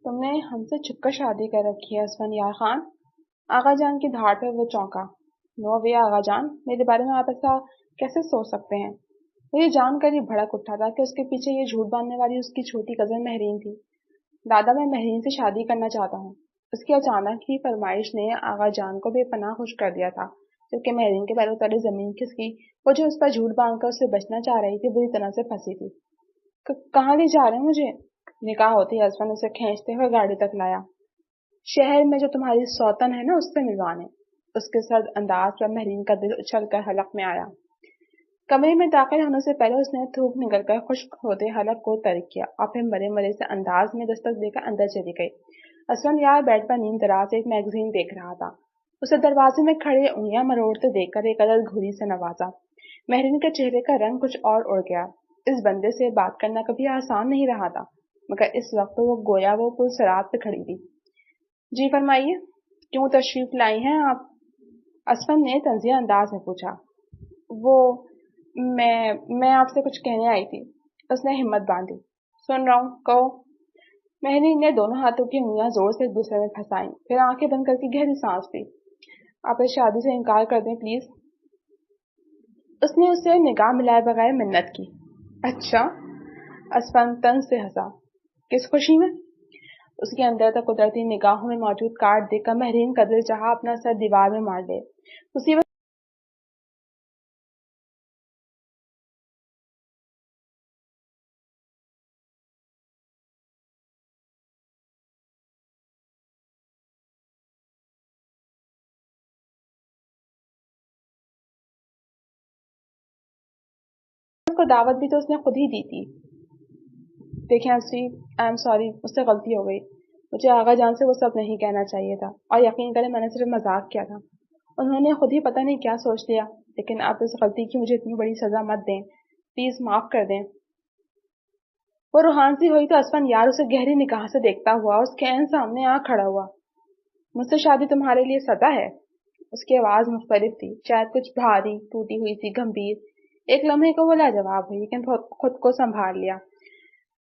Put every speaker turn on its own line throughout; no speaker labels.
تم نے ہم سے چھپ کر شادی کر رکھی ہے اسفندیار خان؟ آغا جان کی دھاڑ پہ وہ چونکا۔ نو وے آغا جان، میرے بارے میں آپ ایسا کیسے سوچ سکتے ہیں؟ وہ یہ جان کر ہی بھڑک اٹھا تھا کہ اس کے پیچھے یہ جھوٹ باندھنے والی اس کی چھوٹی کزن مہرین تھی۔ دادا، میں مہرین سے شادی کرنا چاہتا ہوں۔ اس کی اچانک ہی فرمائش نے آغا جان کو بے پناہ خوش کر دیا تھا، جبکہ مہرین کے پیروں تلے زمین کھسکی۔ وہ جو اس پر جھوٹ باندھ کر اس سے بچنا چاہ رہی تھی بری طرح سے پھنسی تھی۔ کہاں لے جا رہے ہیں مجھے؟ نکاح ہوتی ہے اسفند اسے کھینچتے ہوئے گاڑی تک لایا۔ شہر میں جو تمہاری سوتن ہے نا، اس سے ملوانے۔ اس کے سرد انداز پر مہرین کا دل اچھل کر حلق میں آیا۔ کمرے میں داخل ہونے سے پہلے اس نے تھوک نکل کر خشک ہوتے حلق کو ترک کیا اور پھر مرے مرے سے انداز میں دستک دے کر اندر چلی گئی۔ اسفندیار بیڈ پر نیم دراز ایک میگزین دیکھ رہا تھا۔ اسے دروازے میں کھڑے انگلیاں مروڑتے دیکھ کر ایک عدد گھڑی سے نوازا۔ مہرین کے چہرے کا رنگ کچھ اور اڑ گیا۔ اس بندے سے بات کرنا کبھی آسان نہیں رہا تھا، مگر اس وقت وہ گویا وہ پل صراط پہ کھڑی تھی۔ جی فرمائیے، کیوں تشریف لائی ہیں آپ؟ اسفند نے طنزیہ انداز میں پوچھا۔ وہ میں آپ سے کچھ کہنے آئی تھی۔ اس نے ہمت باندھی۔ سن رہا ہوں، کہو۔ مہرین نے دونوں ہاتھوں کی انگلیاں زور سے ایک دوسرے میں پھنسائیں، پھر آنکھیں بند کر کے گہری سانس لی۔ آپ اس شادی سے انکار کر دیں پلیز۔ اس نے اسے نگاہ ملائے بغیر منت کی۔ اچھا؟ اسفند طنز سے ہنسا۔ کس خوشی میں؟ اس کے اندر تک قدرتی نگاہوں میں موجود کاٹ دیکھ کر مہرین کا دل چاہا اپنا سر دیوار میں مار لے۔ مصیبت کو دعوت بھی تو اس نے خود ہی دی تھی۔ دیکھیں آئی ایم سوری، مجھ سے غلطی ہو گئی۔ مجھے آغا جان سے وہ سب نہیں کہنا چاہیے تھا، اور یقین کریں میں نے صرف مذاق کیا تھا۔ انہوں نے خود ہی پتہ نہیں کیا سوچ لیا، لیکن آپ اس غلطی کی مجھے اتنی بڑی سزا مت دیں، پلیز معاف کر دیں۔ وہ روحان سی ہوئی تو اسفندیار اسے گہری نگاہ سے دیکھتا ہوا اس کے عین سامنے آ کھڑا ہوا۔ مجھ سے شادی تمہارے لیے سزا ہے؟ اس کی آواز مختلف تھی، شاید کچھ بھاری، ٹوٹی ہوئی سی، گمبھیر۔ ایک لمحے کو وہ لاجواب ہوئی، لیکن خود کو سنبھال لیا۔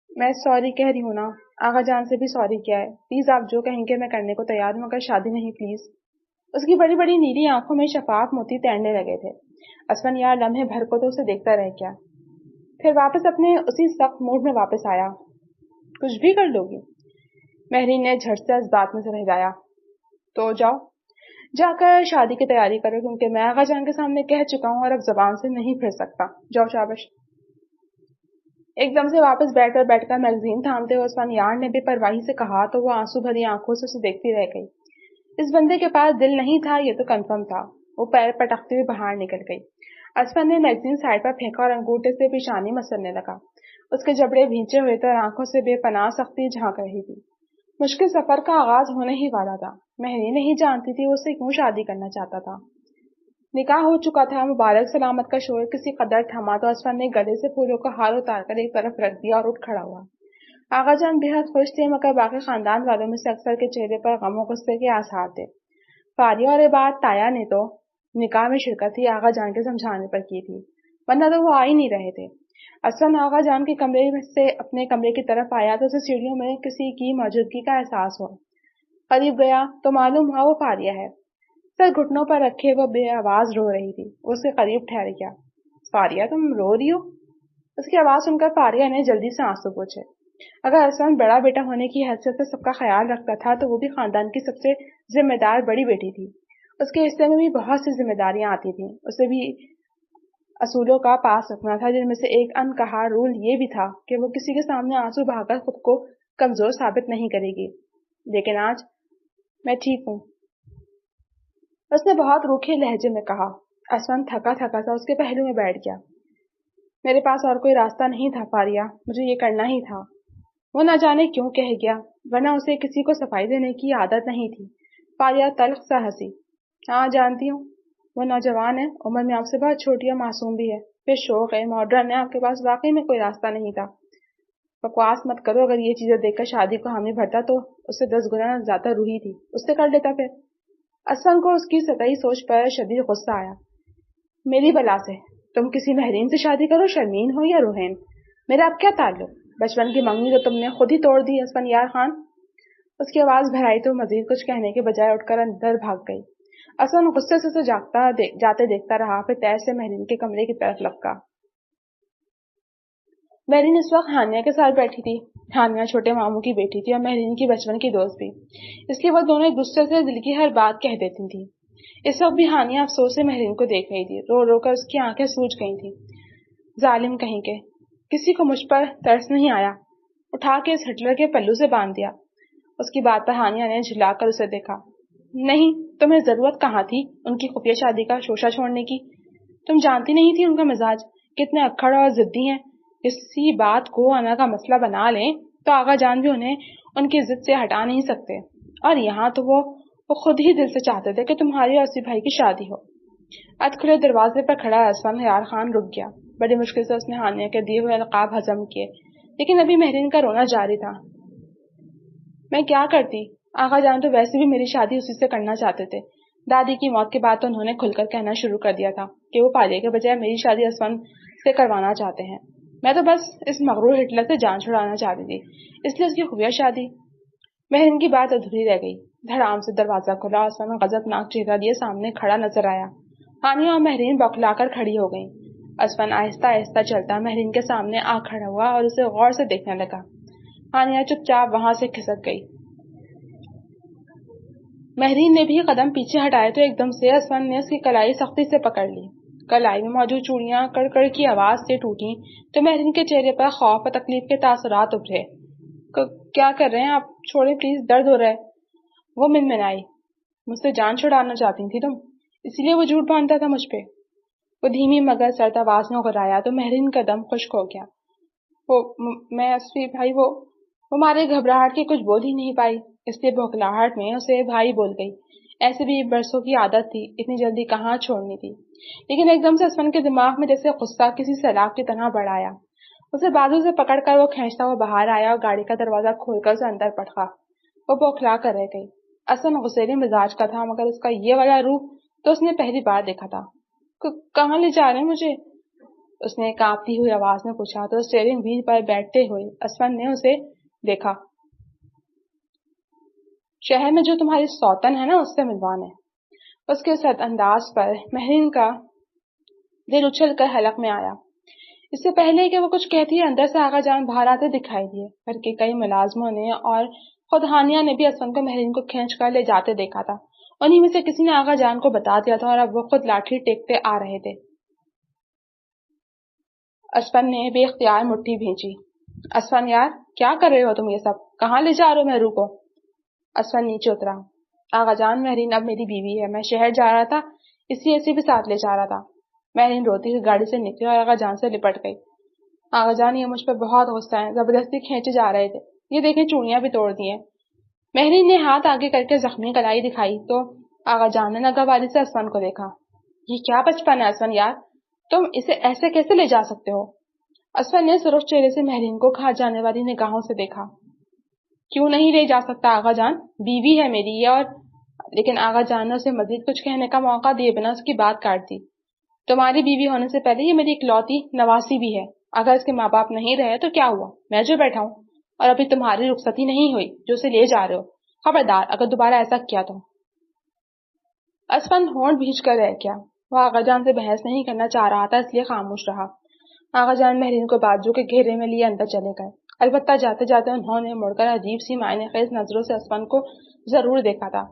میں سوری کہہ رہی ہوں نا، آغا جان سے بھی سوری کیا ہے، پلیز آپ جو کہیں گے میں کرنے کو تیار ہوں، مگر شادی نہیں پلیز۔ اس کی بڑی بڑی نیلی آنکھوں میں شفاف موتی تیرنے لگے تھے۔ اسفندیار لمحے بھر کو تو اسے دیکھتا رہ گیا، پھر واپس اپنے اسی سخت موڈ میں واپس آیا۔ کچھ بھی کر لو گی؟ مہرین نے جھٹ سے اس بات میں سے رہلایا۔ تو جاؤ، جا کر شادی کی تیاری کرو، کیونکہ میں آغا جان کے سامنے کہہ چکا ہوں اور اب زبان سے نہیں پھر سکتا۔ جاؤ شاباش۔ ایک دم سے واپس بیٹھ کر میگزین تھامتے ہوئے اسفندیار نے بے پرواہی سے کہا تو وہ آنسو بھری آنکھوں سے اسے دیکھتی رہ گئی۔ اس بندے کے پاس دل نہیں تھا، یہ تو کنفرم تھا۔ وہ پیر پٹکتے ہوئے باہر نکل گئی۔ اسفند نے میگزین سائڈ پر پھینکا اور انگوٹھے سے پیشانی مسلنے لگا۔ اس کے جبڑے بھینچے ہوئے تھے اور آنکھوں سے بے پناہ سختی جھانک رہی تھی۔ مشکل سفر کا آغاز ہونے ہی والا تھا۔ مہرین نہیں جانتی تھی وہ اسے کیوں شادی کرنا چاہتا تھا۔ نکاح ہو چکا تھا، مبارک سلامت کا شور کسی قدر تھما تو اسفند نے گلے سے پھولوں کا ہار اتار کر ایک طرف رکھ دیا اور اٹھ کھڑا ہوا۔ آغا جان بے حد خوش تھے، مگر باقی خاندان والوں میں سے اکثر کے چہرے پر غم و غصے کے آثار تھے۔ فاریہ اور عباد تایا نے تو نکاح میں شرکت ہی آغا جان کے سمجھانے پر کی تھی، ورنہ تو وہ آ ہی نہیں رہے تھے۔ اسفند آغا جان کے کمرے میں سے اپنے کمرے کی طرف آیا تو اسے سیڑھیوں میں کسی کی موجودگی کا احساس ہوا۔ قریب گیا تو معلوم ہوا وہ فاریہ ہے۔ سر گھٹنوں پر رکھے وہ بے آواز رو رہی تھی۔ وہ اس کے قریب ٹھہر گیا۔ فاریہ، تم رو رہی ہو؟ اس کی آواز سن کر فاریہ نے جلدی سے آنسو پوچھے۔ اگر اسفند بڑا بیٹا ہونے کی حیثیت سے سب کا خیال رکھتا تھا تو وہ بھی خاندان کی سب سے ذمہ دار بڑی بیٹی تھی۔ اس کے حصے میں بھی بہت سی ذمہ داریاں آتی تھیں۔ اسے بھی اصولوں کا پاس رکھنا تھا، جن میں سے ایک ان کہا رول یہ بھی تھا کہ وہ کسی کے سامنے آنسو بہا کر خود کو کمزور ثابت نہیں کرے گی۔ لیکن آج میں ٹھیک ہوں، اس نے بہت روکھے لہجے میں کہا۔ اسفند تھکا تھکا سا اس کے پہلو میں بیٹھ گیا۔ میرے پاس اور کوئی راستہ نہیں تھا فاریہ، مجھے یہ کرنا ہی تھا۔ وہ نہ جانے کیوں کہہ گیا، ورنہ اسے کسی کو صفائی دینے کی عادت نہیں تھی۔ فاریہ تلخ سا ہنسی۔ ہاں جانتی ہوں، وہ نوجوان ہے، عمر میں آپ سے بہت چھوٹی اور معصوم بھی ہے، پھر شوق ہے، ماڈرن ہے، آپ کے پاس واقعی میں کوئی راستہ نہیں تھا۔ بکواس مت کرو، اگر یہ چیزیں دیکھ کر شادی کو حامی بھرتا تو اس سے 10 گنا زیادہ روحی تھی، اس سے کر لیتا پھر۔ اسفند کو اس کی سطحی سوچ پر شدید غصہ آیا۔ میری بلا سے تم کسی مہرین سے شادی کرو، شرمین ہو یا روحین، میرا اب کیا تعلق؟ بچپن کی منگنی تو تم نے خود ہی توڑ دی اسفندیار خان۔ اس کی آواز بھرائی تو مزید کچھ کہنے کے بجائے اٹھ کر اندر بھاگ گئی۔ اسد غصے سے اسے جاتے دیکھتا رہا، پھر تیز سے مہرین کے کمرے کی طرف لپکا۔ مہرین اس وقت ہانیہ کے ساتھ بیٹھی تھی۔ ہانیہ چھوٹے ماموں کی بیٹی تھی اور مہرین کی بچپن کی دوست بھی، اس لیے وہ دونوں ایک دوسرے سے دل کی ہر بات کہہ دیتی تھی۔ اس وقت بھی ہانیہ افسوس سے مہرین کو دیکھ رہی تھی، رو رو کر اس کی آنکھیں سوج گئی تھی۔ ظالم کہیں کے، کسی کو مجھ پر ترس نہیں آیا، اٹھا کے اس ہٹلر کے پلو سے باندھ دیا۔ اس کی بات پر ہانیہ نے جھلا کر اسے دیکھا۔ نہیں، تمہیں ضرورت کہاں تھی ان کی خفیہ شادی کا شوشہ چھوڑنے کی؟ تم جانتی نہیں تھی ان کا مزاج کتنے اکھڑ اور ضدی ہیں۔ کسی بات کو آنا کا مسئلہ بنا لیں تو آغا جان بھی انہیں ان کی ضد سے ہٹا نہیں سکتے، اور یہاں تو وہ خود ہی دل سے چاہتے تھے کہ تمہاری اور اسی بھائی کی شادی ہو۔ اد کھلے دروازے پر کھڑا اسفندیار خان رک گیا۔ بڑی مشکل سے اس نے ہانیہ کے دیے ہوئے القاب ہضم کیے، لیکن ابھی مہرین کا رونا جاری تھا۔ میں کیا کرتی؟ آغا جان تو ویسے بھی میری شادی اسی سے کرنا چاہتے تھے۔ دادی کی موت کے بعد تو انہوں نے کھل کر کہنا شروع کر دیا تھا کہ وہ پالے کے بجائے میری شادی اسفند سے کروانا چاہتے ہیں۔ میں تو بس اس مغرور ہٹلر سے جان چھڑانا چاہتی تھی، اس لیے اس کی خفیہ شادی۔ مہرین کی بات ادھوری رہ گئی۔ دھڑام سے دروازہ کھلا اور اسفند غضبناک چہرہ لیے سامنے کھڑا نظر آیا۔ ہانیہ اور مہرین بوکھلا کر کھڑی ہو گئیں۔ اسفند آہستہ آہستہ چلتا مہرین کے سامنے آ کھڑا ہوا اور اسے غور سے دیکھنے لگا۔ ہانیہ چپ چاپ وہاں سے کھسک گئی۔ مہرین نے بھی قدم پیچھے ہٹائے تو ایک دم سے اسفند نے اس کی کلائی سختی سے پکڑ لی۔ کلائی میں موجود چوڑیاں کڑ کڑ کی آواز سے ٹوٹیں تو مہرین کے چہرے پر خوف اور تکلیف کے تاثرات ابھرے۔ کیا کر رہے ہیں آپ؟ چھوڑیں پلیز، درد ہو رہا ہے۔ وہ منمنائی۔ مجھ سے جان چھڑانا چاہتی تھی تم، اسی لیے وہ جھوٹ باندھتا تھا مجھ پہ۔ وہ دھیمی مگر سرد آواز میں غرایا تو مہرین کا دم خشک ہو گیا۔ میں اسفی بھائی، وہ مارے گھبراہٹ کی کچھ بول ہی نہیں پائی، اس لیے بھوکلاہٹ میں اسے بھائی بول گئی۔ ایسے بھی برسوں کی عادت تھی، اتنی جلدی کہاں چھوڑنی تھی۔ لیکن ایک دم سے اسفند کے دماغ میں جیسے غصہ کسی سیلاب کی طرح بڑھ آیا۔ اسے بازو سے پکڑ کر وہ کھینچتا ہوا باہر آیا اور گاڑی کا دروازہ کھول کر اسے اندر پٹکا۔ وہ بوکھلا کر رہ گئی۔ اسفند غصیلے مزاج کا تھا، مگر اس کا یہ والا روپ تو اس نے پہلی بار دیکھا تھا۔ کہاں لے جا رہے ہیں مجھے؟ اس نے کانپتی ہوئی آواز میں پوچھا تو اسٹیئرنگ وہیل پر بیٹھتے ہوئے اسفند نے اسے دیکھا۔ شہر میں جو تمہاری سوتن ہے نا، اس سے ملوانا ہے۔ اس کے سرد انداز پر مہرین کا دل اچھل کر حلق میں آیا۔ اس سے پہلے کہ وہ کچھ کہتی اندر سے آغا جان باہر آتے دکھائی دیے، بلکہ کئی ملازموں نے اور خود ہانیہ نے بھی اسفند کو مہرین کو کھینچ کر لے جاتے دیکھا تھا۔ انہی میں سے کسی نے آغا جان کو بتا دیا تھا اور اب وہ خود لاٹھی ٹیکتے آ رہے تھے۔ اسفند نے بے اختیار مٹھی بھینچی۔ اسفند یار، کیا کر رہے ہو تم یہ سب؟ کہاں لے جا رہے ہو مہرو کو؟ اسفند نیچے اترا۔ آغا جان، مہرین اب میری بیوی ہے، میں شہر جا رہا تھا اس لیے اسے بھی ساتھ لے جا رہا تھا۔ مہرین روتی ہوئی گاڑی سے نکلی اور آغا جان سے لپٹ گئی۔ آغا جان، یہ مجھ پر بہت غصہ ہے، زبردستی کھینچے جا رہے تھے، یہ دیکھیں چوڑیاں بھی توڑ دی ہیں۔ مہرین نے ہاتھ آگے کر کے زخمی کلائی دکھائی تو آغا جان نے ناگواری سے اسفند کو دیکھا۔ یہ کیا بچپن ہے اسفند یار، تم اسے ایسے کیسے لے جا سکتے ہو؟ اسفند نے سرخ چہرے سے مہرین کو کھا جانے والی نگاہوں سے دیکھا۔ کیوں نہیں لے جا سکتا آغا جان، بیوی ہے میری یہ، اور لیکن آغا جان نے اسے مزید کچھ کہنے کا موقع دیے بنا اس کی بات کاٹ دی۔ تمہاری بیوی ہونے سے پہلے یہ میری اکلوتی نواسی بھی ہے، اگر اس کے ماں باپ نہیں رہے تو کیا ہوا، میں جو بیٹھا ہوں، اور ابھی تمہاری رخصتی نہیں ہوئی جو اسے لے جا رہے ہو، خبردار اگر دوبارہ ایسا کیا تو۔ اسفند ہونٹ بھیج کر رہ گیا۔ وہ آغا جان سے بحث نہیں کرنا چاہ رہا تھا، اس لیے خاموش رہا۔ آغا جان مہرین کو بازو کے گھیرے میں لیے اندر چلے گئے، البتہ جاتے جاتے انہوں نے مڑ کر عجیب سی معنی خیز نظروں سے اسفند کو ضرور دیکھا تھا۔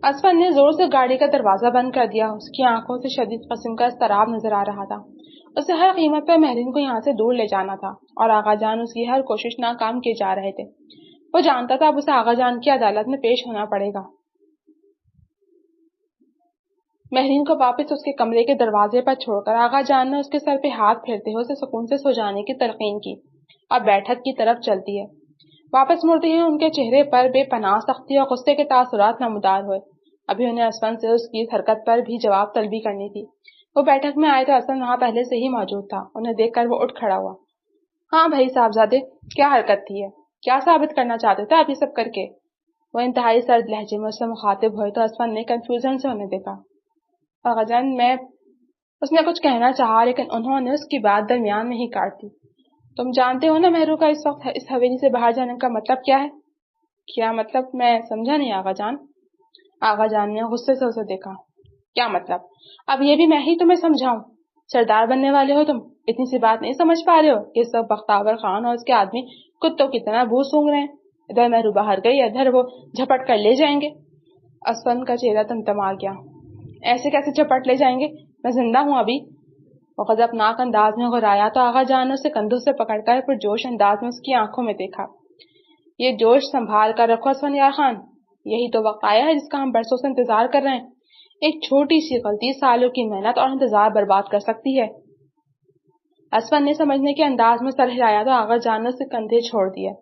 اسفند نے زور سے گاڑی کا دروازہ بند کر دیا، اس کی آنکھوں سے شدید قسم کا اضطراب نظر آ رہا تھا۔ اسے ہر قیمت پر مہرین کو یہاں سے دور لے جانا تھا، اور آغا جان اس کی ہر کوشش ناکام کیے جا رہے تھے۔ وہ جانتا تھا اب اسے آغا جان کی عدالت میں پیش ہونا پڑے گا۔ مہرین کو واپس اس کے کمرے کے دروازے پر چھوڑ کر آغا جان نے اس کے سر پہ ہاتھ پھیرتے ہوئے اسے سکون سے سو جانے کی تلقین کی۔ اب بیٹھک کی طرف چلتی ہے۔ واپس مڑتے ہی ان کے چہرے پر بے پناہ سختی اور غصے کے تاثرات نمودار ہوئے۔ ابھی انہیں اسفند سے اس کی حرکت پر بھی جواب طلبی کرنی تھی۔ وہ بیٹھک میں آئے تو اسفند وہاں پہلے سے ہی موجود تھا۔ انہیں دیکھ کر وہ اٹھ کھڑا ہوا۔ ہاں بھائی صاحبزادے، کیا حرکت تھی ہے؟ کیا ثابت کرنا چاہتے تھے آپ یہ سب کر کے؟ وہ انتہائی سرد لہجے میں اس سے مخاطب ہوئے تو اسفند نے کنفیوژن سے انہیں دیکھا۔ آغا جان، اس نے کچھ کہنا چاہا لیکن انہوں نے اس کی بات درمیان میں ہی کاٹ دی۔ تم جانتے ہو نا مہرو کا اس وقت اس حویلی سے باہر جانے کا مطلب کیا ہے؟ کیا مطلب؟ میں سمجھا نہیں آغا جان۔ آغا جان نے غصے سے اسے دیکھا۔ کیا مطلب؟ اب یہ بھی میں ہی تمہیں سمجھاؤں؟ سردار بننے والے ہو تم، اتنی سی بات نہیں سمجھ پا رہے ہو کہ سب بختاور خان اور اس کے آدمی کتوں کی طرح بو سونگ رہے ہیں؟ ادھر مہرو باہر گئی، ادھر وہ جھپٹ کر لے جائیں گے۔ اسفند کا چہرہ تمتما گیا۔ ایسے کیسے جھپٹ لے جائیں گے؟ میں زندہ ہوں ابھی۔ وہ غضبناک انداز میں غرایا تو آغا جان نے اسے کندھوں سے پکڑ کر پرجوش انداز میں اس کی آنکھوں میں دیکھا۔ یہ جوش سنبھال کر رکھو اسفندیار خان، یہی تو وقت آیا ہے جس کا ہم برسوں سے انتظار کر رہے ہیں۔ ایک چھوٹی سی غلطی سالوں کی محنت اور انتظار برباد کر سکتی ہے۔ اسفند نے سمجھنے کے انداز میں سر ہلایا تو آغا جان نے اسے کندھے چھوڑ دیا۔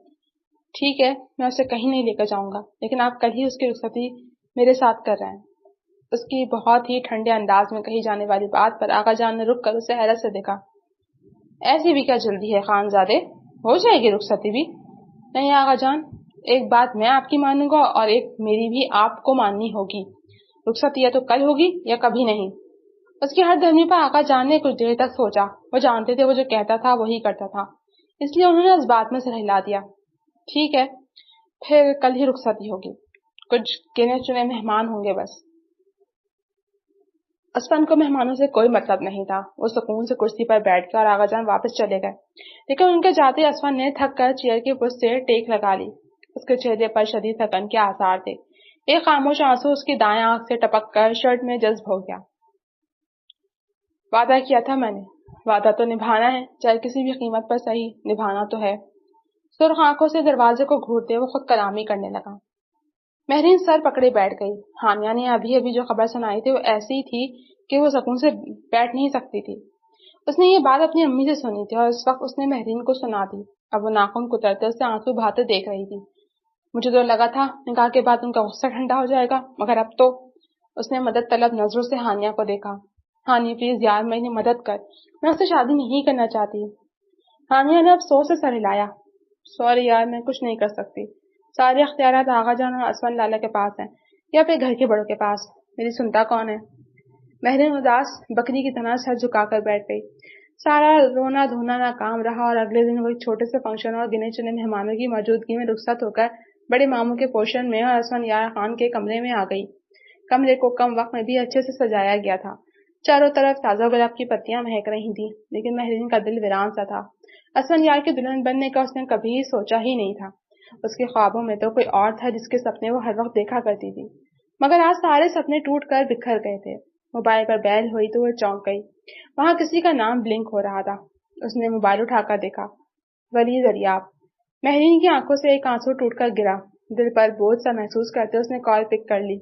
ٹھیک ہے، میں اسے کہیں نہیں لے کر جاؤں گا، لیکن آپ کل ہی اس کی رخصتی میرے ساتھ کر رہے ہیں۔ اس کی بہت ہی ٹھنڈے انداز میں کہی جانے والی بات پر آغا جان نے رک کر اسے حیرت سے دیکھا۔ ایسی بھی کیا جلدی ہے خان زادے، ہو جائے گی رخصتی بھی؟ نہیں آغا جان، ایک بات میں آپ کی مانوں گا اور ایک میری بھی آپ کو ماننی ہوگی۔ رخصتی یا تو کل ہوگی یا کبھی نہیں۔ اس کی ہر دھرمی پر آغا جان نے کچھ دیر تک سوچا۔ وہ جانتے تھے وہ جو کہتا تھا وہی کرتا تھا، اس لیے انہوں نے اس بات میں سر ہلا دیا۔ ٹھیک ہے، پھر کل ہی رخصتی ہوگی، کچھ گنے چنے مہمان ہوں گے بس۔ اسفند کو مہمانوں سے کوئی مطلب نہیں تھا۔ وہ سکون سے کرسی پر بیٹھ گیا اور آغا جان واپس چلے گئے، لیکن ان کے جاتے اسفند نے تھک کر چیئر کی پشت سے ٹیک لگا لی۔ اس کے چہرے پر شدید تھکن کے آثار تھے۔ ایک خاموش آنسو اس کی دائیں آنکھ سے ٹپک کر شرٹ میں جذب ہو گیا۔ وعدہ کیا تھا میں نے، وعدہ تو نبھانا ہے، چاہے کسی بھی قیمت پر صحیح، نبھانا تو ہے۔ سرخ آنکھوں سے دروازے کو گھورتے وہ خود کلامی کرنے لگا۔ مہرین سر پکڑے بیٹھ گئی۔ ہانیہ نے ابھی ابھی جو خبر سنائی تھی وہ ایسی تھی کہ وہ سکون سے بیٹھ نہیں سکتی تھی۔ اس نے یہ بات اپنی امی سے سنی تھی اور اس وقت اس نے مہرین کو سنا دی۔ اب وہ ناخن کترتے اسے آنسو بہاتے دیکھ رہی تھی۔ مجھے تو لگا تھا نکاح کے بعد ان کا غصہ ٹھنڈا ہو جائے گا، مگر اب تو۔ اس نے مدد طلب نظروں سے ہانیہ کو دیکھا۔ ہانیہ پلیز یار میری مدد کر، میں اس سے شادی نہیں کرنا چاہتی۔ ہانیہ نے افسوس سے سر ہلایا۔ سوری یار، میں کچھ نہیں کر سکتی۔ سارے اختیارات آغا جان اور اسفند لالا کے پاس ہیں یا اپنے گھر کے بڑوں کے پاس، میری سنتا کون ہے؟ مہرین اداس بکری کی طرح سر جھکا کر بیٹھ گئی۔ سارا رونا دھونا ناکام رہا اور اگلے دن وہ ایک چھوٹے سے فنکشن اور گنے چنے مہمانوں کی موجودگی میں رخصت ہو کر بڑے ماموں کے پوشن میں اور اسفندیار خان کے کمرے میں آ گئی۔ کمرے کو کم وقت میں بھی اچھے سے سجایا گیا تھا۔ چاروں طرف تازہ گلاب کی پتیاں مہک رہی تھیں، لیکن مہرین کا دل ویران سا تھا۔ اسفندیار کی دلہن بننے کا اس نے کبھی سوچا ہی نہیں تھا۔ اس کے خوابوں میں تو کوئی اور تھا جس کے سپنے وہ ہر وقت دیکھا کرتی تھی، مگر آج سارے سپنے ٹوٹ کر بکھر گئے تھے۔ موبائل پر بیل ہوئی تو وہ چونک گئی۔ وہاں کسی کا نام بلنک ہو رہا تھا۔ اس نے موبائل اٹھا کر دیکھا، ولی دریاب۔ مہرین کی آنکھوں سے ایک آنسو ٹوٹ کر گرا۔ دل پر بوجھ سا محسوس کرتے اس نے کال پک کر لی۔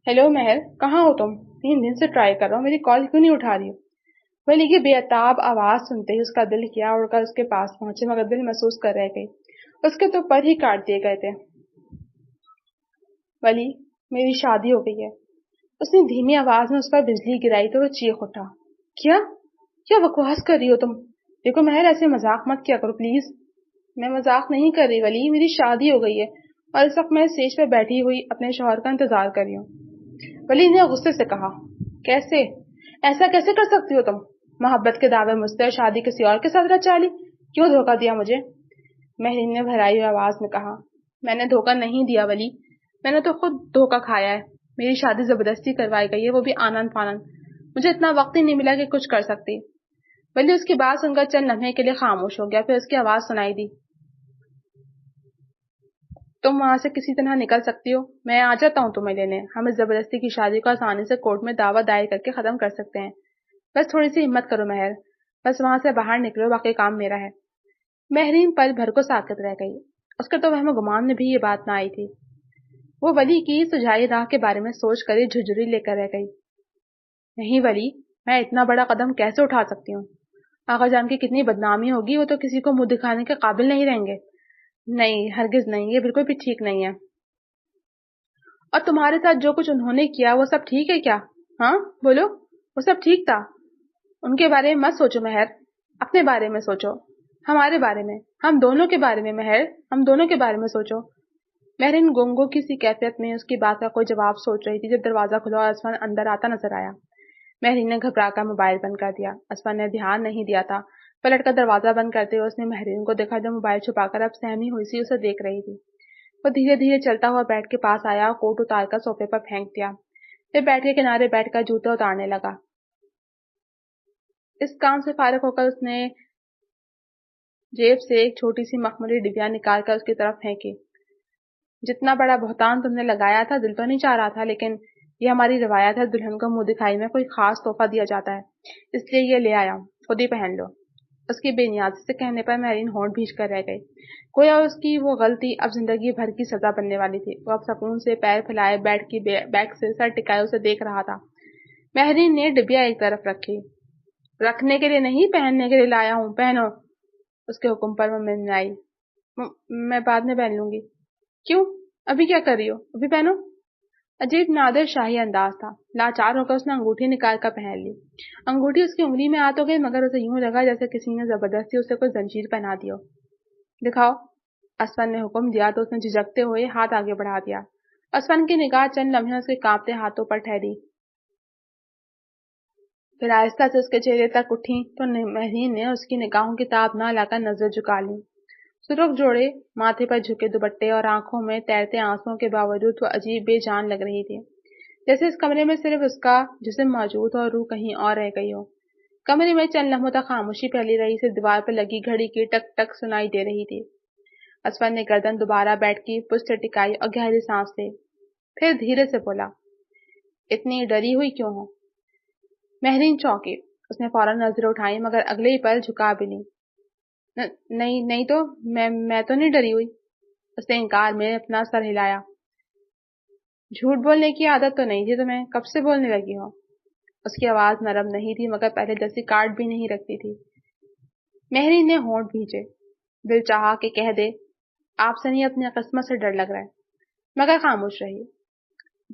ہیلو مہر، کہاں ہو تم؟ 3 دن سے ٹرائی کر رہا ہوں، میری کال کیوں نہیں اٹھا رہی ہو؟ ولی کی بے اتاب آواز سنتے ہی اس کا دل کیا اڑ کر اس کے پاس پہنچے، مگر دل محسوس کر رہ گئی۔ اس کے تو پر ہی کاٹ دیے گئے تھے۔ ولی، میری شادی ہو گئی ہے۔ اس نے دھیمی آواز میں اس پر بجلی گرائی تو وہ چیخ اٹھا۔ کیا بکواس کر رہی ہو تم؟ دیکھو مہر، ایسے مذاق مت کیا کرو پلیز۔ میں مذاق نہیں کر رہی ولی، میری شادی ہو گئی ہے اور اس وقت میں اسٹیج پہ بیٹھی ہوئی اپنے شوہر کا انتظار کر رہی ہوں۔ ولی نے غصے سے کہا، کیسے؟ ایسا کیسے کر سکتی ہو تم؟ محبت کے دعوے مجھ سے اور شادی کسی اور کے ساتھ رچا لی؟ کیوں دھوکہ دیا مجھے؟ مہرین نے بھرائی ہوئی آواز میں کہا، میں نے دھوکہ نہیں دیا ولی، میں نے تو خود دھوکہ کھایا ہے۔ میری شادی زبردستی کروائی گئی ہے، وہ بھی آنن فانن۔ مجھے اتنا وقت ہی نہیں ملا کہ کچھ کر سکتی۔ ولی اس کی بات سن کر چند لمحے کے لیے خاموش ہو گیا، پھر اس کی آواز سنائی دی، تم وہاں سے کسی طرح نکل سکتی ہو، میں آ جاتا ہوں تمہیں لینے۔ ہم اس زبردستی کی شادی کو آسانی سے کورٹ میں دعویٰ دائر کر کے ختم کر سکتے ہیں۔ بس تھوڑی سی ہمت کرو مہر، بس وہاں سے باہر نکلو، باقی کام میرا ہے۔ مہرین پل بھر کو ساکت رہ گئی۔ اس کے تو وہم و گمان میں بھی یہ بات نہ آئی تھی۔ وہ ولی کی سجائی راہ کے بارے میں سوچ کر ہی جھجری لے کر رہ گئی۔ نہیں ولی، میں اتنا بڑا قدم کیسے اٹھا سکتی ہوں؟ آغا جان کی کتنی بدنامی ہوگی، وہ تو کسی کو منہ دکھانے کے قابل نہیں رہیں گے۔ نہیں، ہرگز نہیں، یہ بالکل بھی ٹھیک نہیں ہے۔ اور تمہارے ساتھ جو کچھ انہوں نے کیا وہ سب ٹھیک ہے کیا؟ ہاں بولو، وہ سب ٹھیک تھا؟ ان کے بارے میں مت سوچو مہر، اپنے بارے میں سوچو، ہمارے بارے میں، ہم دونوں کے بارے میں مہر، ہم دونوں کے بارے میں سوچو۔ مہرین گونگو کی سی کیفیت میں اس کی بات کا کوئی جواب سوچ رہی تھی جب دروازہ کھلا اور اسفند اندر آتا نظر آیا۔ مہرین نے گھبرا کر موبائل بند کر دیا۔ اسفند نے دھیان نہیں دیا تھا۔ پلٹ کر دروازہ بند کرتے ہوئے اس نے مہرین کو دیکھا جو موبائل چھپا کر اب سہمی ہوئی سی اسے دیکھ رہی تھی۔ وہ دھیرے دھیرے چلتا ہوا بیڈ کے پاس آیا اور کوٹ اتار کر صوفے پر پھینک دیا. پھر بیڈ کے کنارے بیٹھ کر جوتے اتارنے لگا. اس کام سے فارغ ہو کر اس نے جیب سے ایک چھوٹی سی مخملی ڈبیا نکال کر اس کی طرف پھینکی. جتنا بڑا بہتان تم نے لگایا تھا دل تو نہیں چاہ رہا تھا، لیکن یہ ہماری روایت ہے، دلہن کو منہ دکھائی میں کوئی خاص تحفہ دیا جاتا ہے، اس لیے یہ لے آیا ہوں، خود ہی پہن لو. اس کی بے نیازی سے کہنے پر مہرین ہونٹ بھیج کر رہ گئی. گویا اس کی وہ غلطی اب زندگی بھر کی سزا بننے والی تھی. وہ اب سکون سے پیر پھیلائے بیڈ کی بیک سے سر ٹکائے اسے دیکھ رہا تھا. مہرین نے ڈبیا ایک طرف رکھی. رکھنے کے لیے نہیں، پہننے کے لیے لایا ہوں، پہنو. اس کے حکم پر وہ منائی. میں بعد میں پہن لوں گی. کیوں؟ ابھی کیا کر رہی ہو؟ ابھی پہنو. عجیب نادر شاہی انداز تھا. لاچار ہو کر اس نے انگوٹھی نکال کر پہن لی. انگوٹھی اس کی انگلی میں آ تو گئی، مگر اسے یوں لگا جیسے کسی نے زبردستی اسے کوئی زنجیر پہنا دی ہو. دکھاؤ. اسفن نے حکم دیا تو اس نے جھجکتے ہوئے ہاتھ آگے بڑھا دیا. اسفن کی نگاہ چند لمحے اس کے کانپتے ہاتھوں پر ٹھہری، پھر آہستہ سے اس کے چہرے تک اٹھی تو مہرین نے اس کی نگاہوں کی تاب نہ لا کر نظر جھکا لی. سرخ جوڑے، ماتھے پر جھکے دوپٹے اور آنکھوں میں تیرتے آنسوؤں کے باوجود وہ عجیب بے جان لگ رہی تھی، جیسے اس کمرے میں صرف اس کا جسم موجود اور روح کہیں اور رہ گئی ہو. کمرے میں چند لمحوں تک خاموشی پھیلی رہی. سے دیوار پر لگی گھڑی کی ٹک ٹک سنائی دے رہی تھی. اسفن نے گردن دوبارہ بیٹھ کی پشت سے ٹکائی اور گہری سانس لی. پھر دھیرے سے بولا، اتنی ڈری ہوئی کیوں ہو؟ مہرین چونکی. اس نے فوراً نظر اٹھائی، مگر اگلے ہی پل جھکا بھی لی. نہیں تو میں تو نہیں ڈری ہوئی. اس نے انکار میں اپنا سر ہلایا. جھوٹ بولنے کی عادت تو نہیں تھی تمہیں، کب سے بولنے لگی ہو؟ اس کی آواز نرم نہیں تھی، مگر پہلے جیسی کاٹ بھی نہیں رکھتی تھی. مہرین نے ہونٹ بھیجے. دل چاہا کہ کہہ دے، آپ سے نہیں اپنی قسمت سے ڈر لگ رہا ہے، مگر خاموش رہی.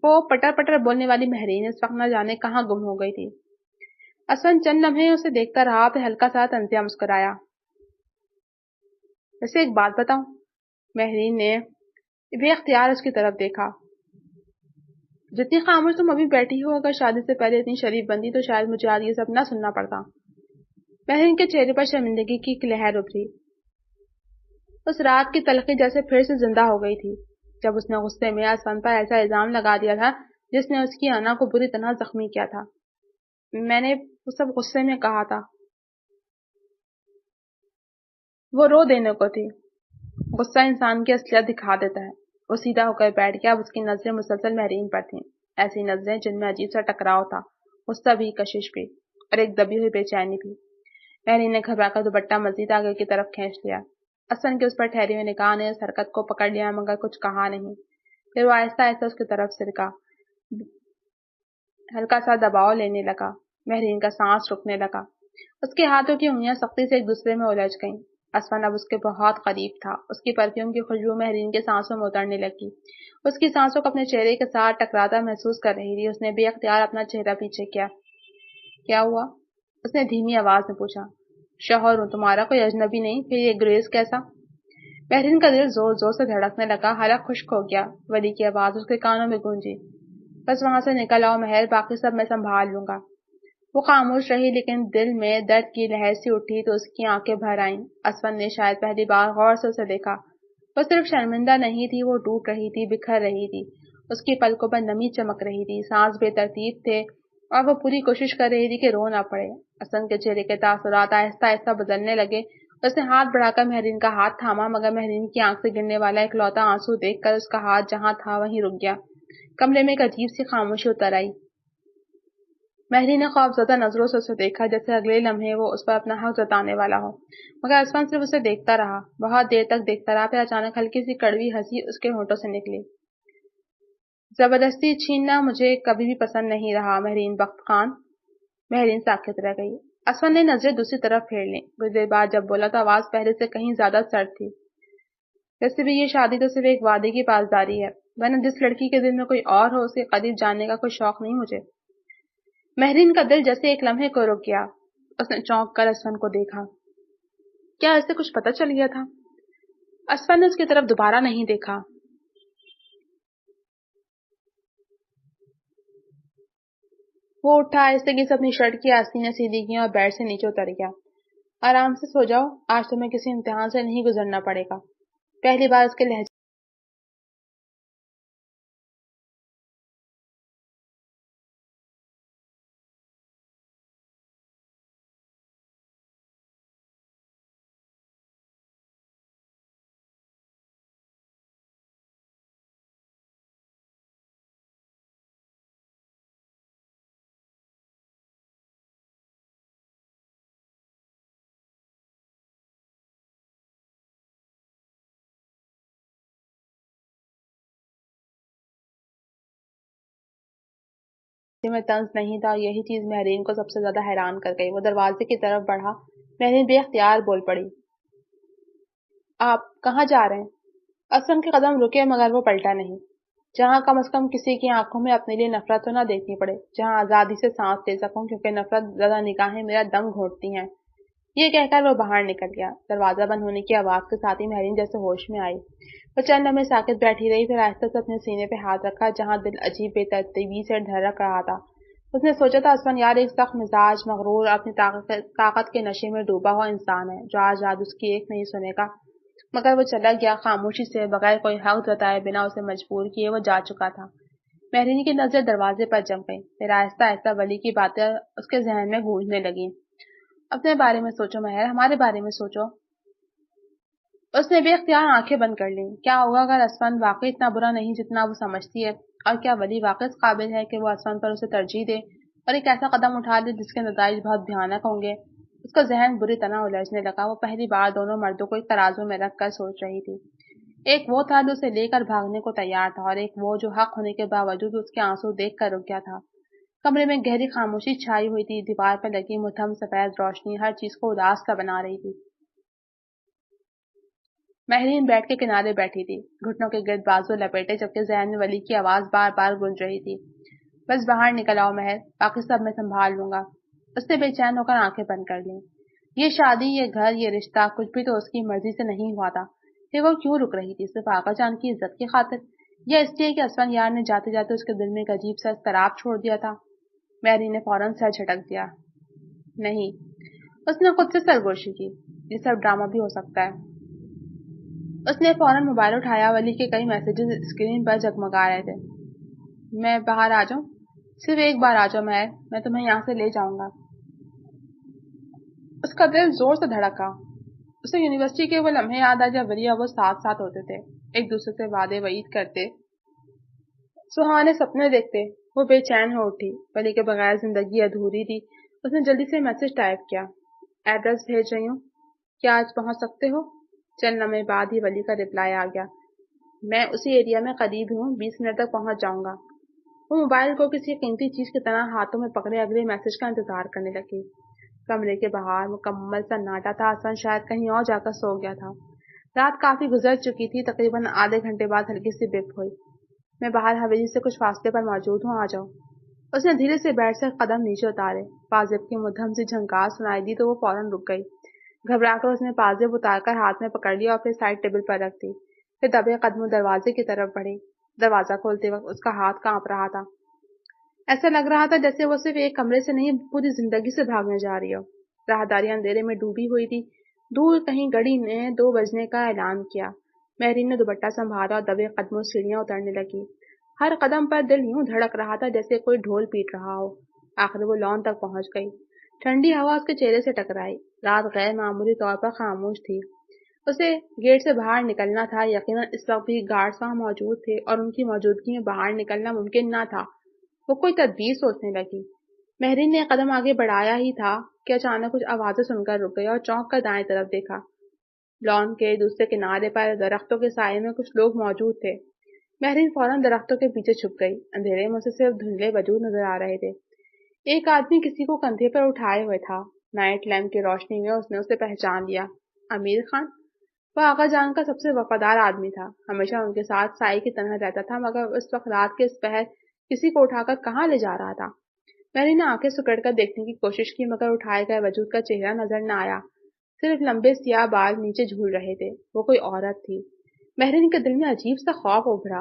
وہ پٹر پٹر بولنے والی مہرین اس وقت نہ جانے کہاں گم ہو گئی تھی. اسفن چند لمحے اسے دیکھتا رہا، پھر ہلکا سا طنزیہ مسکرایا. ویسے ایک بات بتاؤں؟ مہرین نے بے اختیار اس کی طرف دیکھا. جتنی خاموش تم ابھی بیٹھی ہو، اگر شادی سے پہلے اتنی شریف بندی تو شاید مجھے آج یہ سب نہ سننا پڑتا. مہرین کے چہرے پر شرمندگی کی ایک لہر ابھری. اس رات کی تلخی جیسے پھر سے زندہ ہو گئی تھی، جب اس نے غصے میں اسفن پر ایسا الزام لگا دیا تھا جس نے اس کی انا کو بری طرح زخمی کیا تھا. میں نے وہ سب غصے میں کہا تھا. وہ رو دینے کو تھی. غصہ انسان کی اصلیت دکھا دیتا ہے. وہ سیدھا ہو کر بیٹھ گیا. اب اس کی نظریں مسلسل مہرین پر تھیں، ایسی نظریں جن میں عجیب سا ٹکراؤ تھا، غصہ بھی، کشش بھی، اور ایک دبی ہوئی بے چینی بھی. مہرین نے گھبرا کر دوپٹہ مزید آگے کی طرف کھینچ لیا. اسفن کے اس پر ٹھہری ہوئی نگاہ نے اس حرکت کو پکڑ لیا، مگر کچھ کہا نہیں. پھر وہ آہستہ آہستہ اس کی طرف سرکا، ہلکا سا دباؤ لینے لگا. مہرین کا سانس رکنے لگا. اس کے ہاتھوں کی انگلیاں سختی سے ایک دوسرے میں الجھ گئیں. اسفن اب اس کے بہت قریب تھا. اس کی پرفیوم کی خوشبو مہرین کے سانسوں میں اترنے لگی. اس کی سانسوں کو اپنے چہرے کے ساتھ ٹکراتا محسوس کر رہی تھی. اس نے بے اختیار اپنا چہرہ پیچھے کیا. کیا ہوا؟ اس نے دھیمی آواز میں پوچھا. شوہر ہوں تمہارا، کوئی اجنبی نہیں. پھر یہ گریز کیسا؟ مہرین کا دل زور زور سے دھڑکنے لگا. حلق خشک ہو گیا. ولی کی آواز اس کے کانوں میں گونجی. بس وہاں سے نکل آؤ مہر، باقی سب میں سنبھال لوں گا. وہ خاموش رہی، لیکن دل میں درد کی لہر سی اٹھی تو اس کی آنکھیں بھر آئیں. اسفن نے شاید پہلی بار غور سے اسے دیکھا. وہ صرف شرمندہ نہیں تھی، وہ ٹوٹ رہی تھی، بکھر رہی تھی. اس کی پلکوں پر نمی چمک رہی تھی، سانس بے ترتیب تھے، اور وہ پوری کوشش کر رہی تھی کہ رو نہ پڑے. اسفن کے چہرے کے تاثرات آہستہ آہستہ بدلنے لگے. اس نے ہاتھ بڑھا کر مہرین کا ہاتھ تھاما، مگر مہرین کی آنکھ سے گرنے والا اکلوتا آنسو دیکھ کر اس کا ہاتھ جہاں تھا وہیں رک گیا. کمرے میں ایک عجیب سی خاموشی اتر آئی. مہرین نے خوفزدہ نظروں سے اسے دیکھا، جیسے اگلے لمحے وہ اس پر اپنا حق جتانے والا ہو، مگر اسفن صرف اسے دیکھتا رہا. بہت دیر تک دیکھتا رہا. پھر اچانک ہلکی سی کڑوی ہنسی اس کے ہونٹوں سے نکلی. زبردستی چھیننا مجھے کبھی بھی پسند نہیں رہا مہرین بخت خان. مہرین ساکت رہ گئی. اسفن نے نظریں دوسری طرف پھیر لیں. کچھ دیر بعد جب بولا تو آواز پہلے سے کہیں زیادہ سرد تھی. ویسے بھی یہ شادی تو صرف ایک وعدے کی پاسداری ہے، ورنہ جس لڑکی کے دل میں کوئی اور ہو، اس کے قریب جاننے کا کوئی شوق نہیں مجھے. مہرین کا دل جیسے ایک لمحے کو رک گیا. اس نے چونک کر اسفن کو دیکھا. کیا اسے کچھ پتہ چل گیا تھا؟ اسفن نے اس کی طرف دوبارہ نہیں دیکھا. وہ اٹھا، آہستگی سے اپنی شرٹ کی آستینیں سیدھی کی اور بیڈ سے نیچے اتر گیا. آرام سے سو جاؤ، آج تمہیں کسی امتحان سے نہیں گزرنا پڑے گا. پہلی بار اس کے لہجے میں طنز نہیں تھا، یہی چیز مہرین کو سب سے زیادہ حیران کر گئی۔ وہ دروازے کی طرف بڑھا، مہرین بے اختیار بول پڑی، آپ کہاں جا رہے ہیں؟ اسلم کے قدم رکے مگر وہ پلٹا نہیں۔ جہاں کم از کم کسی کی آنکھوں میں اپنے لیے نفرت تو نہ دیکھنی پڑے، جہاں آزادی سے سانس لے سکوں، کیونکہ نفرت زدہ نگاہیں میرا دم گھونٹتی ہیں۔ یہ کہہ کر وہ باہر نکل گیا۔ دروازہ بند ہونے کی آواز کے ساتھ ہی مہرین جیسے ہوش میں آئی۔ وہ چند لمحے ساکت بیٹھی رہی، پھر آہستہ سے اپنے سینے پہ ہاتھ رکھا جہاں دل عجیب بے ترتیبی سے دھڑک رہا تھا۔ اس نے سوچا تھا اسفندیار ایک سخت مزاج، مغرور اور اپنی طاقت کے نشے میں ڈوبا ہوا انسان ہے جو آج رات اس کی ایک نہیں سنے گا، مگر وہ چلا گیا خاموشی سے، بغیر کوئی حق جتائے، بنا اسے مجبور کیے وہ جا چکا تھا۔ مہرین کی نظر دروازے پر جم گئی، پھر آہستہ آہستہ ولی کی باتیں اس کے ذہن میں گونجنے لگیں۔ اپنے بارے میں سوچو مہر، ہمارے بارے میں سوچو۔ اس نے بے اختیار آنکھیں بند کر لیں۔ کیا ہوگا اگر اسفند واقعی اتنا برا نہیں جتنا وہ سمجھتی ہے، اور کیا ولی واقعی اس قابل ہے کہ وہ اسفند پر اسے ترجیح دے اور ایک ایسا قدم اٹھا لے جس کے نتائج بہت بھیانک ہوں گے؟ اس کا ذہن بری طرح الجھنے لگا۔ وہ پہلی بار دونوں مردوں کو ایک ترازو میں رکھ کر سوچ رہی تھی۔ ایک وہ تھا جو اسے لے کر بھاگنے کو تیار تھا، اور ایک وہ جو حق ہونے کے باوجود اس کے آنسو دیکھ کر رک گیا تھا۔ کمرے میں گہری خاموشی چھائی ہوئی تھی، دیوار پر لگی مدھم سفید روشنی ہر چیز کو اداس سا بنا رہی تھی۔ مہرین بیٹھ کے کنارے بیٹھی تھی، گھٹنوں کے گرد بازو لپیٹے، جبکہ ذہن میں ولی کی آواز بار بار گونج رہی تھی، بس باہر نکل آؤ مہر، باقی سب میں سنبھال لوں گا۔ اس نے بے چین ہو کر آنکھیں بند کر لیں۔ یہ شادی، یہ گھر، یہ رشتہ کچھ بھی تو اس کی مرضی سے نہیں ہوا تھا۔ پھر وہ کیوں رک رہی تھی؟ صرف آقا جان کی عزت کی خاطر، یا اس لیے کہ اسفندیار نے جاتے جاتے اس کے دل میں ایک عجیب سا اضطراب چھوڑ دیا تھا؟ مہرین نے فوراً سر جھٹک دیا۔ نہیں، اس نے خود سے سرگوشی کی، یہ سب ڈرامہ بھی ہو سکتا ہے۔ اس نے فوراً موبائل اٹھایا، ولی کے کئی میسیجز اسکرین پر جگمگا رہے تھے۔ میں باہر آ جاؤں؟ صرف ایک بار آ جاؤ مہر، میں تمہیں یہاں سے لے جاؤں گا۔ اس کا دل زور سے دھڑکا۔ اسے یونیورسٹی کے وہ لمحے یاد آئے جب ولی اور وہ ساتھ ساتھ ہوتے تھے، ایک دوسرے سے وعدے وعید کرتے، سہانے سپنے دیکھتے۔ وہ بے چین ہو اٹھی، ولی کے بغیر زندگی ادھوری تھی۔ اس نے جلدی سے میسج ٹائپ کیا، ایڈریس بھیج رہی ہوں، کیا آج پہنچ سکتے ہو؟ چند لمحے بعد ہی ولی کا رپلائی آ گیا، میں اسی ایریا میں قریب ہوں، 20 منٹ تک پہنچ جاؤں گا۔ وہ موبائل کو کسی قیمتی چیز کی طرح ہاتھوں میں پکڑے اگلے میسج کا انتظار کرنے لگی۔ کمرے کے باہر مکمل سناٹا تھا، اسفند شاید کہیں اور جا کر سو گیا تھا۔ رات کافی گزر چکی تھی، تقریباً آدھے گھنٹے بعد ہلکی سی بپ ہوئی، میں باہر حویلی سے کچھ فاصلے پر موجود ہوں، آ جاؤ۔ اس نے دھیرے سے بیٹھ سے قدم نیچے اتارے، پازیب کی مدھم سی جھنکار سنائی دی تو وہ فوراً رک گئی۔ گھبرا کر اس نے پازیب اتار کر ہاتھ میں پکڑ لیا اور پھر سائڈ ٹیبل پر رکھ دی، پھر دبے قدموں دروازے کی طرف بڑھی۔ دروازہ کھولتے وقت اس کا ہاتھ کانپ رہا تھا، ایسا لگ رہا تھا جیسے وہ صرف ایک کمرے سے نہیں پوری زندگی سے بھاگنے جا رہی ہو۔ راہداری اندھیرے میں ڈوبی ہوئی تھی، دور کہیں گھڑی نے 2 بجنے کا اعلان کیا۔ مہرین نے دوپٹہ سنبھالا اور دبے قدموں سیڑھیاں اترنے لگی۔ ہر قدم پر دل یوں دھڑک رہا تھا جیسے کوئی ڈھول پیٹ رہا ہو۔ آخر وہ لان تک پہنچ گئی۔ ٹھنڈی ہوا اس کے چہرے سے ٹکرائی۔ رات غیر معمولی طور پر خاموش تھی۔ اسے گیٹ سے باہر نکلنا تھا، یقیناً اس وقت بھی گارڈز وہاں موجود تھے اور ان کی موجودگی میں باہر نکلنا ممکن نہ تھا۔ وہ کوئی تدبیر سوچنے لگی۔ مہرین نے قدم آگے بڑھایا ہی تھا کہ اچانک کچھ آوازیں سن کر رک گئی اور چونک کر دائیں طرف دیکھا۔ لان کے دوسرے کنارے پر درختوں کے سائے میں کچھ لوگ موجود تھے۔ مہرین فوراً درختوں کے پیچھے چھپ گئی۔ اندھیرے میں اسے صرف دھندلے وجود نظر آ رہے تھے۔ ایک آدمی کسی کو کندھے پر اٹھائے ہوئے تھا۔ نائٹ لیمپ کی روشنی میں اس نے اسے پہچان لیا۔ امیر خان؟ وہ آقا جان کا سب سے وفادار آدمی تھا، ہمیشہ ان کے ساتھ سائے کی طرح رہتا تھا، مگر اس وقت رات کے اس پہر کسی کو اٹھا کر کہاں لے جا رہا تھا؟ مہرین نے آنکھیں سکڑ کر دیکھنے کی کوشش کی، مگر اٹھائے گئے وجود کا چہرہ نظر نہ آیا، صرف لمبے سیاہ بال نیچے جھول رہے تھے۔ وہ کوئی عورت تھی۔ مہرین کے دل میں عجیب سا خوف ابھرا۔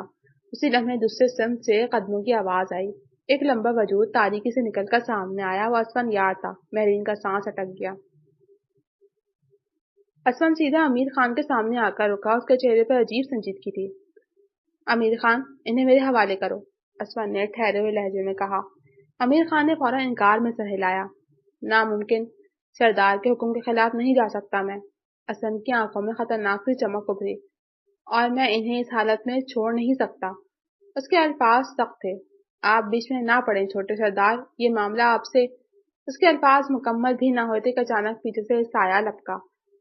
اسی لمحے دوسرے سمت سے قدموں کی آواز آئی۔ ایک لمبا وجود تاریکی سے نکل کر سامنے آیا۔ وہ اسفندیار تھا۔ مہرین کا سانس اٹک گیا۔ اسفند سیدھا امیر خان کے سامنے آ کر رکا، اس کے چہرے پر عجیب سنجیدگی تھی۔ امیر خان، انہیں میرے حوالے کرو، اسفند نے ٹھہرے ہوئے لہجے میں کہا۔ امیر خان نے فوراً انکار میں سر ہلایا۔ ناممکن، سردار کے حکم کے خلاف نہیں جا سکتا میں۔ اسفند کی آنکھوں میں خطرناک سی چمک ابھری۔ اور میں انہیں اس حالت میں چھوڑ نہیں سکتا۔ اس کے الفاظ سخت تھے۔ آپ بیچ میں نہ پڑیں چھوٹے سردار، یہ معاملہ آپ سے۔ اس کے الفاظ مکمل بھی نہ ہوتے کہ اچانک پیچھے سے سایہ لپکا،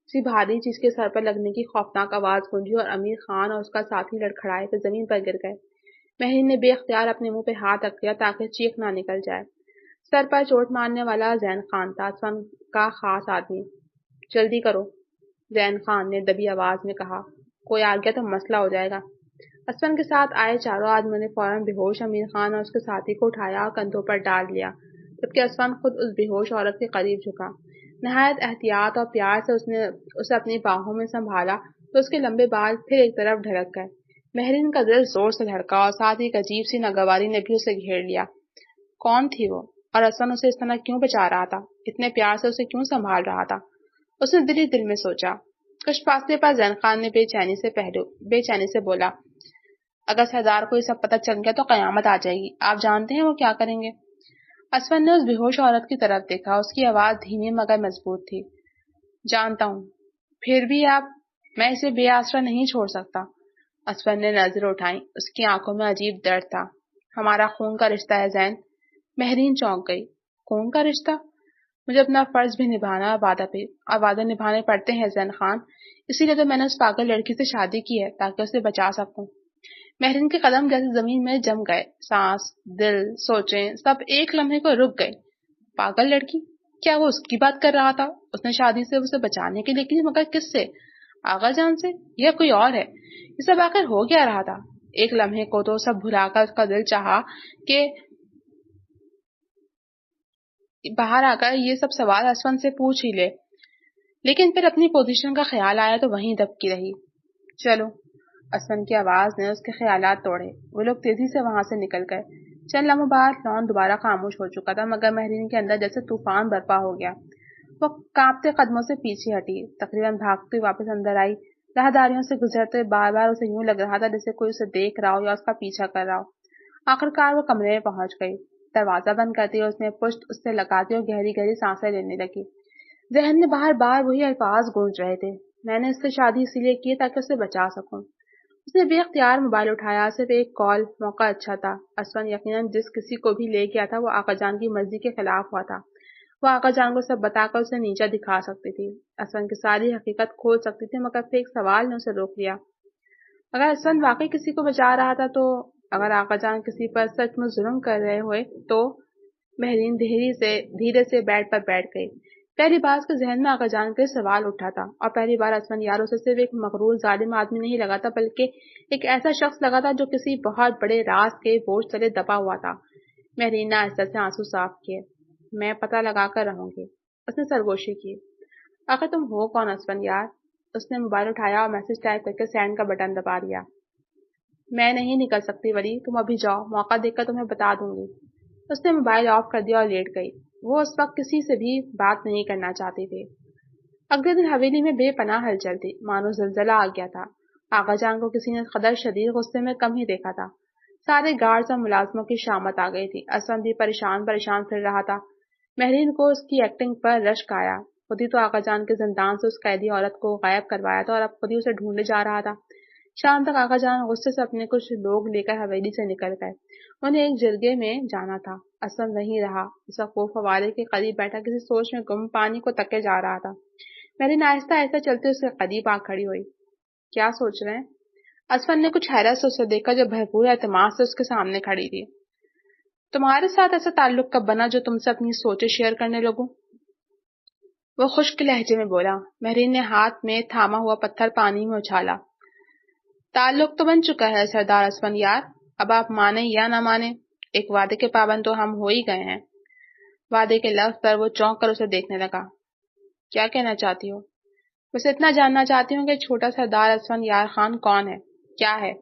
اسی بھاری چیز کے سر پر لگنے کی خوفناک آواز گونجی اور امیر خان اور اس کا ساتھی لڑکھڑائے پھر زمین پر گر گئے۔ مہرین نے بے اختیار اپنے منہ پہ ہاتھ رکھ دیا تاکہ چیخ نہ نکل جائے۔ سر پر چوٹ مارنے والا زین خان تھا، اسفن کا خاص آدمی۔ جلدی کرو، زین خان نے دبی آواز میں کہا، کوئی آ گیا تو مسئلہ ہو جائے گا۔ اسفن کے ساتھ آئے چاروں آدمیوں نے فوراً بے ہوش امیر خان اور اس کے ساتھی کو اٹھایا اور کندھوں پر ڈال لیا، جبکہ اسفن خود اس بے ہوش عورت کے قریب جھکا۔ نہایت احتیاط اور پیار سے اس نے اسے اپنی باہوں میں سنبھالا تو اس کے لمبے بال پھر ایک طرف ڈھڑک گئے۔ مہرین کا دل زور سے دھڑکا اور ساتھ ہی ایک عجیب سی ناگواری نے بھی اسے گھیر لیا۔ کون تھی وہ؟ اور اسفن اسے اس طرح کیوں بچا رہا تھا؟ اتنے پیار سے اسے کیوں سنبھال رہا تھا؟ اس نے دل ہی دل میں سوچا۔ کچھ فاصلے پر زین خان نے بے چینی سے بولا، اگر سردار کو یہ سب پتہ چل گیا تو قیامت آ جائے گی۔ آپ جانتے ہیں وہ کیا کریں گے؟ اسفن نے اس بے ہوش عورت کی طرف دیکھا۔ اس کی آواز دھیمی مگر مضبوط تھی۔ جانتا ہوں، پھر بھی میں اسے بے آسرا نہیں چھوڑ سکتا۔ اسفن نے نظر اٹھائی، اس کی آنکھوں میں عجیب درد تھا۔ ہمارا خون کا رشتہ ہے زین۔ مہرین چونک گئی۔ خون کا رشتہ؟ مجھے اپنا فرض بھی نبھانا اور وعدے نبھانے پڑتے ہیں زین خان، اسی لیے تو میں نے اس پاگل لڑکی سے شادی کی ہے تاکہ اسے بچا سکوں۔ مہرین کے قدم جیسے زمین میں جم گئے، سانس، دل، سوچیں سب ایک لمحے کو رک گئے۔ پاگل لڑکی؟ کیا وہ اس کی بات کر رہا تھا؟ اس نے شادی سے اسے بچانے کے لیے کی، مگر کس سے؟ آغا جان سے یا کوئی اور ہے؟ یہ سب آخر ہو گیا رہا تھا؟ ایک لمحے کو تو سب بھلا کر اس کا دل چاہا کہ باہر آ کر یہ سب سوال اسفن سے پوچھ ہی لے، لیکن پھر اپنی پوزیشن کا خیال آیا تو وہیں دبکی رہی۔ چلو، اسفن کی آواز نے اس کے خیالات توڑے۔ وہ لوگ تیزی سے وہاں سے نکل گئے۔ چند لمحوں بعد لان دوبارہ خاموش ہو چکا تھا، مگر مہرین کے اندر جیسے طوفان برپا ہو گیا۔ وہ کانپتے قدموں سے پیچھے ہٹی، تقریباً بھاگتی واپس اندر آئی۔ راہداریوں سے گزرتے بار بار اسے یوں لگ رہا تھا جیسے کوئی اسے دیکھ رہا ہو یا اس کا پیچھا کر رہا ہو۔ آخرکار وہ کمرے میں پہنچ گئی۔ دروازہ بند کرتی اور اس نے پشت اس سے لگاتی اور گہری گہری سانسیں لینے لگی۔ ذہن میں باہر بار وہی الفاظ گونج رہے تھے، میں نے اس سے شادی اسی لیے کی تاکہ اسے بچا سکوں۔ اس نے بے اختیار موبائل اٹھایا، صرف ایک کال، موقع اچھا تھا۔ اسفن یقیناً جس کسی کو بھی لے گیا تھا وہ آقا جان کی مرضی کے خلاف ہوا تھا۔ وہ آقا جان کو سب بتا کر اسے نیچا دکھا سکتی تھی، اسفن کی ساری حقیقت کھول سکتی تھی، مگر پھر ایک سوال نے اسے روک لیا۔ اگر اسفن واقعی کسی کو بچا رہا تھا تو اگر آقا جان کسی پر سچ میں ظلم کر رہے ہوئے تو؟ مہرین دھیرے سے بیڈ پر بیٹھ گئی۔ پہلی بار اس کے ذہن میں آقا جان کے سوال اٹھا تھا، اور پہلی بار اسفن یاروں سے صرف ایک مغرور ظالم آدمی نہیں لگا تھا بلکہ ایک ایسا شخص لگا تھا جو کسی بہت بڑے راز کے بوجھ تلے دبا ہوا تھا۔ مہرین نے آہستہ سے آنسو صاف کیے۔ میں پتہ لگا کر رہوں گی۔ اس نے سرگوشی کی۔ آخر تم ہو کون اسفن یار؟ اس نے موبائل اٹھایا اور میسج ٹائپ کر کے سینڈ کا بٹن دبا دیا۔ میں نہیں نکل سکتی ولی، تم ابھی جاؤ، موقع دیکھ کر تمہیں بتا دوں گی۔ اس نے موبائل آف کر دیا اور لیٹ گئی۔ وہ اس وقت کسی سے بھی بات نہیں کرنا چاہتی تھی۔ اگلے دن حویلی میں بے پناہ ہلچل تھی، مانو زلزلہ آ گیا تھا۔ آقا جان کو کسی نے قدر شدید غصے میں کم ہی دیکھا تھا۔ سارے گارڈز اور ملازموں کی شامت آ گئی تھی۔ اسفن بھی پریشان پھر رہا تھا۔ مہرین کو اس کی ایکٹنگ پر رشک آیا۔ خود ہی تو آقا جان کے زندان سے اس قیدی عورت کو غائب کروایا تھا اور اب خود ہی اسے ڈھونڈے جا رہا تھا۔ شام تک آقا جان غصے سے اپنے کچھ لوگ لے کر حویلی سے نکل گئے۔ انہیں ایک جرگے میں جانا تھا۔ اسفن وہیں رہا، اس وقت وہ فوارے کے قریب بیٹھا کسی سوچ میں گم پانی کو تکے جا رہا تھا۔ مہرین آہستہ آہستہ چلتے اس کے قریب آ کھڑی ہوئی۔ کیا سوچ رہے ہیں؟ اسفن نے کچھ حیرت سے اسے دیکھا جو بھرپور اعتماد سے اس کے سامنے کھڑی تھی۔ تمہارے ساتھ ایسا تعلق کب بنا جو تم سے اپنی سوچیں شیئر کرنے لگوں؟ وہ خشک لہجے میں بولا۔ مہرین نے ہاتھ میں تھاما ہوا پتھر پانی میں اچھالا۔ تعلق تو بن چکا ہے سردار اسفن یار، اب آپ مانیں یا نہ مانیں، ایک وعدے کے پابند تو ہم ہو ہی گئے ہیں۔ وعدے کے لفظ پر وہ چونک کر اسے دیکھنے لگا۔ کیا کہنا چاہتی ہو؟ بس اتنا جاننا چاہتی ہوں کہ چھوٹا سردار اسفن یار خان کون ہے، کیا ہے؟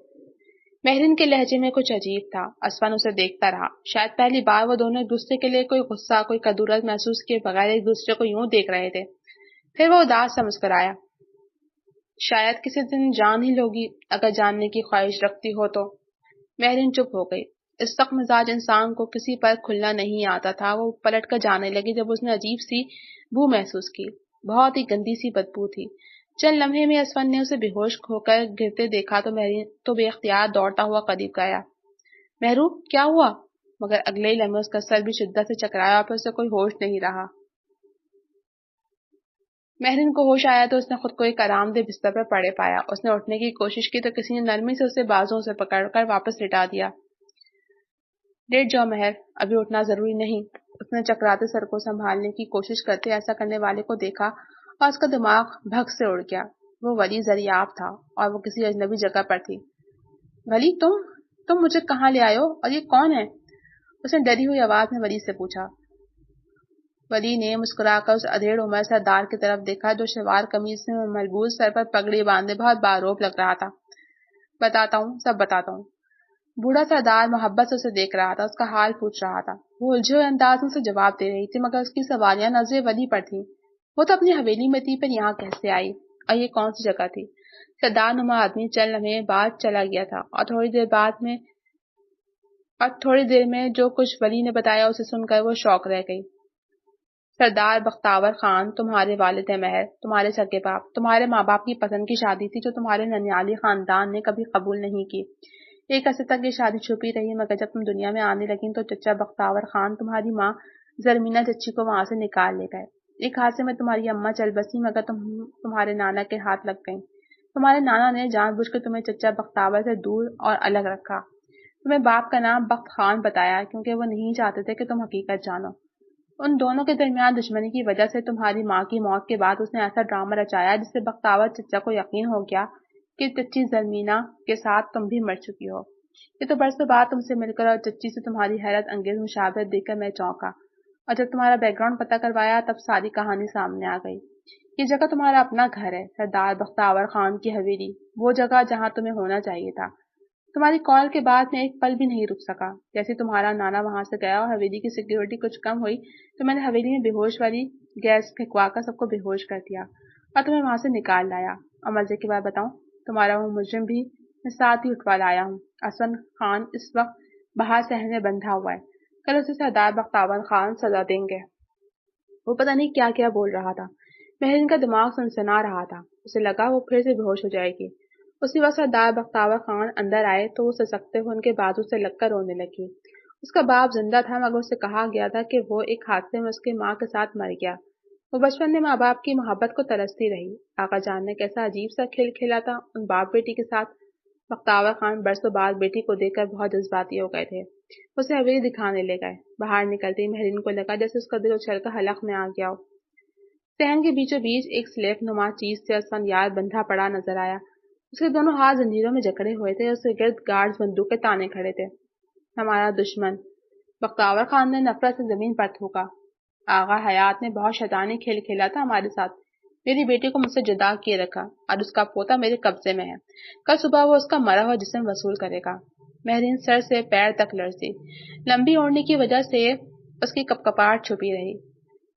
مہرین کے لہجے میں کچھ عجیب تھا۔ اسفن اسے دیکھتا رہا۔ شاید پہلی بار وہ دونوں ایک دوسرے کے لیے کوئی غصہ، کوئی کدورت محسوس کیے بغیر ایک دوسرے کو یوں دیکھ رہے تھے۔ پھر وہ اداس سا مسکرایا۔ شاید کسی دن جان ہی لوگی، اگر جاننے کی خواہش رکھتی ہو تو۔ مہرین چپ ہو گئی۔ اس سخت مزاج انسان کو کسی پر کھلنا نہیں آتا تھا۔ وہ پلٹ کر جانے لگی جب اس نے عجیب سی بو محسوس کی، بہت ہی گندی سی بدبو تھی۔ چند لمحے میں اسفن نے اسے بے ہوش ہو کر گرتے دیکھا تو مہرین تو بے اختیار دوڑتا ہوا قریب گیا۔ مہرو، کیا ہوا؟ مگر اگلے ہی لمحے اس کا سر بھی شدت سے چکرایا اور پھر اسے کوئی ہوش نہیں رہا۔ مہرین کو ہوش آیا تو اس نے خود کو ایک آرام دہ بستر پر پڑے پایا۔ اس نے اٹھنے کی کوشش کی تو کسی نے نرمی سے اسے بازوں سے پکڑ کر واپس لٹا دیا۔ لیٹ جاؤ مہر، ابھی اٹھنا ضروری نہیں۔ اس نے چکراتے سر کو سنبھالنے کی کوشش کرتے ایسا کرنے والے کو دیکھا اور اس کا دماغ بھگ سے اڑ گیا۔ وہ ولی زریاب تھا اور وہ کسی اجنبی جگہ پر تھی۔ ولی تم مجھے کہاں لے آئے ہو اور یہ کون ہے؟ اس نے ڈری ہوئی آواز میں ولی سے پوچھا۔ ولی نے مسکرا کر اس ادھیڑ عمر سردار کی طرف دیکھا جو شلوار قمیض میں ملبوس، سر پر پگڑی باندھے بہت باروب لگ رہا تھا۔ بتاتا ہوں، سب بتاتا ہوں۔ بوڑھا سردار محبت سے اسے دیکھ رہا تھا، اس کا حال پوچھ رہا تھا۔ وہ الجھے ہوئے انداز میں اسے جواب دے رہی تھی مگر اس کی سوالیہ نظریں ولی پر تھیں۔ وہ تو اپنی حویلی میں تھی، پھر یہاں کیسے آئی اور یہ کون سی جگہ تھی؟ سردار نما آدمی چند لمحے بعد چلا گیا تھا اور تھوڑی دیر میں جو کچھ ولی نے بتایا اسے سن کر وہ شوق رہ گئی۔ سردار بختاور خان تمہارے والد مہر، تمہارے سگے باپ، تمہارے ماں باپ کی پسند کی شادی تھی جو تمہارے ننیالی خاندان نے کبھی قبول نہیں کی۔ ایک عرصے تک یہ شادی چھپی رہی مگر جب تم دنیا میں آنے لگیں تو چچا بختاور خان تمہاری ماں زرمینہ چچی کو وہاں سے نکال لے گئے۔ ایک حادثے میں تمہاری اماں چل بسی مگر تمہارے نانا کے ہاتھ لگ گئیں۔ تمہارے نانا نے جان بوجھ کر تمہیں چچا بختاور سے دور اور الگ رکھا۔ تمہیں باپ کا نام بخت خان بتایا کیونکہ وہ نہیں چاہتے تھے کہ تم حقیقت جانو۔ ان دونوں کے درمیان دشمنی کی وجہ سے تمہاری ماں کی موت کے بعد اس نے ایسا ڈرامہ رچایا جس سے بختاور چچا کو یقین ہو گیا کہ چچی زرمینہ کے ساتھ تم بھی مر چکی ہو۔ یہ تو برسوں بعد تم سے مل کر اور چچی سے تمہاری حیرت انگیز مشابہت دیکھ کر میں چونکا، اور جب تمہارا بیک گراؤنڈ پتہ کروایا تب ساری کہانی سامنے آ گئی۔ یہ جگہ تمہارا اپنا گھر ہے، سردار بختاور خان کی حویلی، وہ جگہ جہاں تمہیں ہونا چاہیے تھا۔ تمہاری کال کے بعد میں ایک پل بھی نہیں رک سکا۔ جیسے تمہارا نانا وہاں سے گیا اور حویلی کی سیکیورٹی کچھ کم ہوئی تو میں نے حویلی میں بے ہوش والی گیس پھینکوا کر سب کو بے ہوش کر دیا اور تمہیں وہاں سے نکال لایا۔ اور مزے کی بات بتاؤں، تمہارا وہ مجرم بھی میں ساتھ ہی اٹھوا لایا ہوں۔ اسد خان اس وقت باہر صحن میں بندھا ہوا ہے، کل اسے سردار بختاور خان سزا دیں گے۔ وہ پتہ نہیں کیا کیا بول رہا تھا۔ مہرین کا دماغ سنسنا رہا تھا، اسے لگا وہ پھر سے بے ہوش ہو جائے گی۔ اسی وقت سردار بختاور خان اندر آئے تو وہ سسکتے ہوئے ان کے بازو سے لگ کر رونے لگی۔ اس کا باپ زندہ تھا مگر اسے کہا گیا تھا کہ وہ ایک حادثے میں اس کی ماں کے ساتھ مر گیا۔ وہ بچپن میں ماں باپ کی محبت کو ترستی رہی۔ آقا جان نے کیسا عجیب سا کھیل کھیلا تھا ان باپ بیٹی کے ساتھ۔ بختاور خان برسوں بعد بیٹی کو دیکھ کر بہت جذباتی ہو گئے تھے۔ اسے حویلی دکھانے لے گئے۔ باہر نکلتے مہرین کو لگا جیسے اس کا دل اچھل کر حلق میں آ گیا ہو۔ صحن کے بیچوں بیچ ایک سلیب نما چیز سے اسفندیار بندھا پڑا نظر آیا۔ اس کے دونوں ہاتھ زنجیروں میں جکڑے ہوئے تھے اور اس کے گرد گارڈز بندوق کے تانے کھڑے تھے۔ ہمارا دشمن، بختاور خان نے نفرت سے زمین پر تھوکا۔ آغا حیات نے بہت شیطانی کھیل کھیلا تھا ہمارے ساتھ، میری بیٹی کو مجھ سے جدا کیے رکھا اور اس کا پوتا میرے قبضے میں ہے۔ کل صبح وہ اس کا مرا ہوا جسم وصول کرے گا۔ مہرین سر سے پیر تک لرزی، لمبی اوڑھنی کی وجہ سے اس کی کپکپاہٹ چھپی رہی۔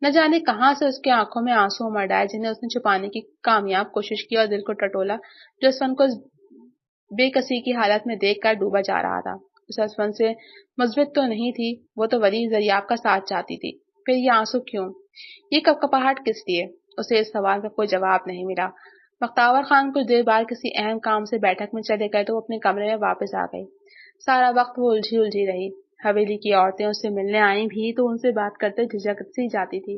نہ جانے کہاں سے اس کی آنکھوں میں آنسو امڑ آئے جنہیں اس نے چھپانے کی کامیاب کوشش کی اور دل کو ٹٹولا جو اسفن کو بے کسی کی حالت میں دیکھ کر ڈوبا جا رہا تھا۔ اس اسفن سے مثبت تو نہیں تھی، وہ تو ولی زریاب کا ساتھ چاہتی تھی، پھر یہ آنسو کیوں، یہ کپکپاہٹ کس لیے؟ اسے اس سوال کا کوئی جواب نہیں ملا۔ بختاور خان کچھ دیر بعد کسی اہم کام سے بیٹھک میں چلے گئے تو وہ اپنے کمرے میں واپس آ گئی۔ سارا وقت وہ الجھی رہی۔ حویلی کی عورتیں اس سے ملنے آئیں بھی تو ان سے بات کرتے جھجک سی جاتی تھی۔